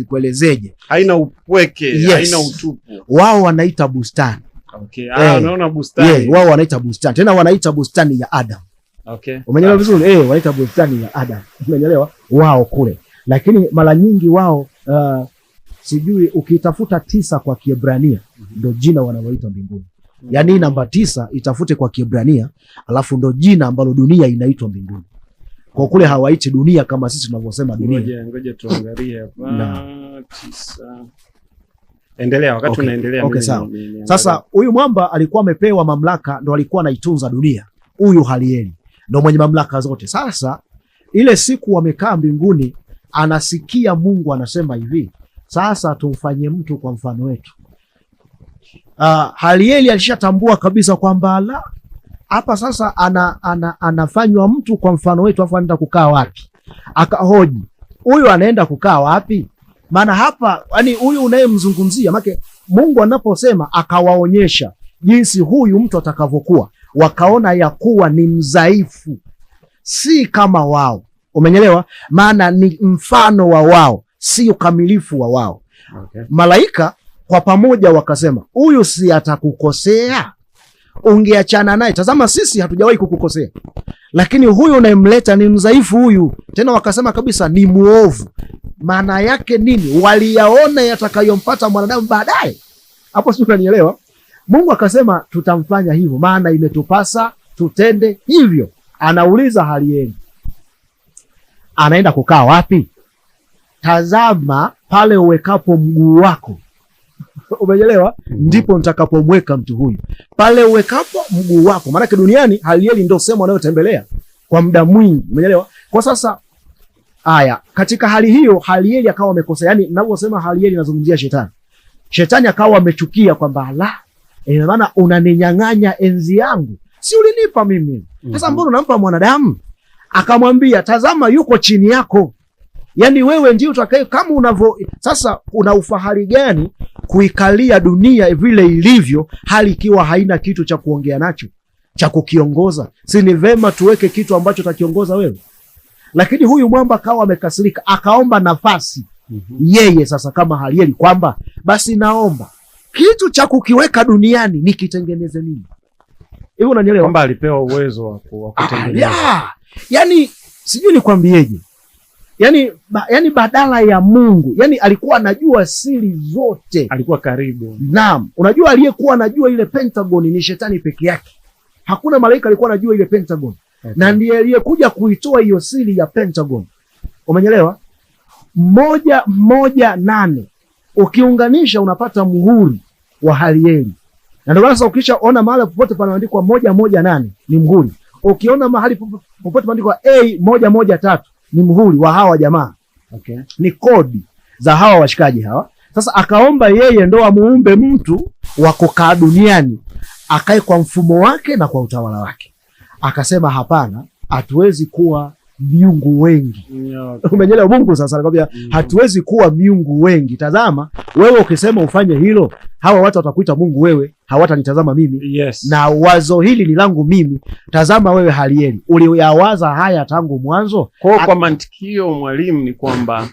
kuelezeje. Haina upweke, yes. Haina utupu. Wao wanaita bustani. Okay. Unaona bustani. Yeah, wao wanaita bustani. Tena wanaita bustani ya Adam. Okay. Umeelewa vizuri? Wanaita bustani ya Adam. Umeelewa? Wao kule. Lakini mara nyingi wao sijui ukitafuta 9 kwa Kiebrania ndio jina wanaoita mbinguni. Yani namba 9 itafute kwa Kiebrania, alafu ndo jina ambalo dunia inaitwa mbinguni. Kwa kule hawaiti dunia kama sisi tunavyosema dunia. Ngoja tuangalie hapa 9. Endelea wakati unaendelea. Okay, sawa. Sasa huyu mwamba alikuwa amepewa mamlaka, ndo alikuwa anaitunza dunia. Huyu Halieli ndo mwenye mamlaka zote. Sasa ile siku wamekaa mbinguni, anasikia Mungu anasema hivi, sasa tumfanye mtu kwa mfano wetu. Halieli alishatambua kabisa kwamba hapa sasa anafanywa mtu kwa mfano wetu, afu anaenda kukaa wapi? Akahoji, huyu anaenda kukaa wapi? Maana hapa yani huyu unayemzungumzia, maana Mungu anaposema akawaonyesha jinsi huyu mtu atakavyokuwa, wakaona ya kuwa ni mdhaifu, si kama wao. Umenyelewa? Maana ni mfano wa wao, si ukamilifu wa wao. Okay. Malaika kwa pamoja wakasema, huyu si atakukosea, ungeachana naye. Tazama sisi hatujawahi kukukosea, lakini huyu unayemleta ni mdhaifu huyu. Tena wakasema kabisa ni muovu. Maana yake nini? Waliyaona yatakayompata mwanadamu baadaye. Hapo sio, unanielewa? Mungu akasema tutamfanya hivyo, maana imetupasa tutende hivyo. Anauliza Halieli, anaenda kukaa wapi? Tazama pale uwekapo mguu wako. Umeelewa? Ndipo nitakapomweka mtu huyu. Pale uwekapo mguu wako. Maana duniani Halieli ndio sema anayotembelea kwa muda mwingi. Umeelewa? Kwa sasa haya, katika hali hiyo Halieli akawa amekosea. Yaani ninavyosema Halieli nazungumzia shetani. Shetani akawa amechukia kwamba maana unaninyang'anya enzi yangu. Si ulinipa mimi. Sasa mbona unampa mwanadamu? Akamwambia, tazama yuko chini yako. Yaani wewe ndio utakaye kama unavyo. Sasa una ufahari gani kuikalia dunia vile ilivyo, hali ikiwa haina kitu cha kuongea nacho, cha kukiongoza? Si ni vema tuweke kitu ambacho takiongoza wewe? Lakini huyu mwamba akawa amekasirika, akaomba nafasi. Yeye sasa kama Halieli kwamba basi naomba kitu cha kukiweka duniani nikitengeneze mimi. Hivi unanielewa? Kwamba alipewa uwezo wa kutengeneza. Yaani sijui nikwambieje, yani badala ya Mungu, yani alikuwa anajua siri zote, alikuwa karibu. Naam, unajua aliyekuwa anajua ile Pentagon ni shetani peke yake. Hakuna malaika alikuwa anajua ile Pentagon. Okay. Na ndiye aliyekuja kuitoa hiyo siri ya Pentagon. Umenyelewa? 118 ukiunganisha unapata muhuri wa Halieli. Na ndio sasa ukishaona mahali popote panaandikwa 118 ni muhuri. Ukiona mahali popote panaandikwa A113 ni muhuri wa hawa jamaa. Okay. Ni kodi za hawa washikaji hawa. Sasa akaomba yeye ndo amuumbe mtu wa kukaa duniani, akae kwa mfumo wake na kwa utawala wake. Akasema hapana, hatuwezi kuwa miungu wengi. Okay. Umenyelewa Mungu sasa anakuambia hatuwezi kuwa miungu wengi. Tazama, wewe ukisema ufanye hilo, hawa watu watakuita Mungu wewe, hawatanitazama mimi. Yes. Na wazo hili ni langu mimi. Tazama wewe Halieli, uliyawaza haya tangu mwanzo. Kwa mantikio mwalimu ni kwamba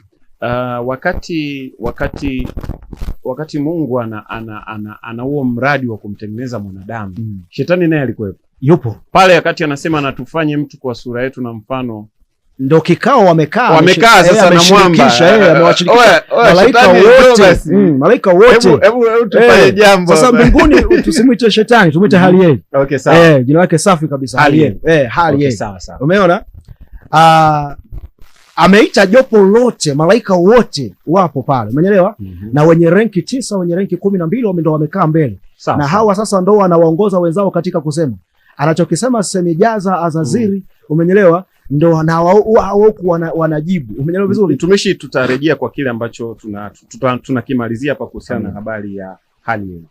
wakati Mungu ana huo mradi wa kumtengeneza mwanadamu, shetani naye alikuwepo. Yupo pale wakati anasema natufanye mtu kwa sura yetu na mfano. Ndo kikao wamekaa sasa na mwamba, amewashirikisha malaika wote. Hebu tufanye jambo sasa mbinguni. Tusimuite shetani, tumuite Halieli. Okay, sawa. Jina lake safi kabisa, Halieli. Halieli. Okay, sawa. Umeona? Ameita jopo lote, malaika wote wapo pale, umeelewa? Na wenye renki 9, wenye renki 12 ndo wamekaa mbele. Na hawa sasa ndo wanawaongoza wenzao katika kusema. Anachokisema Semijaza, Azaziri, umeelewa? Ndo na wao wanajibu. Umeelewa vizuri? Tumeshi tutarejea kwa kile ambacho tunakimalizia hapa kuhusiana na habari ya Halieli.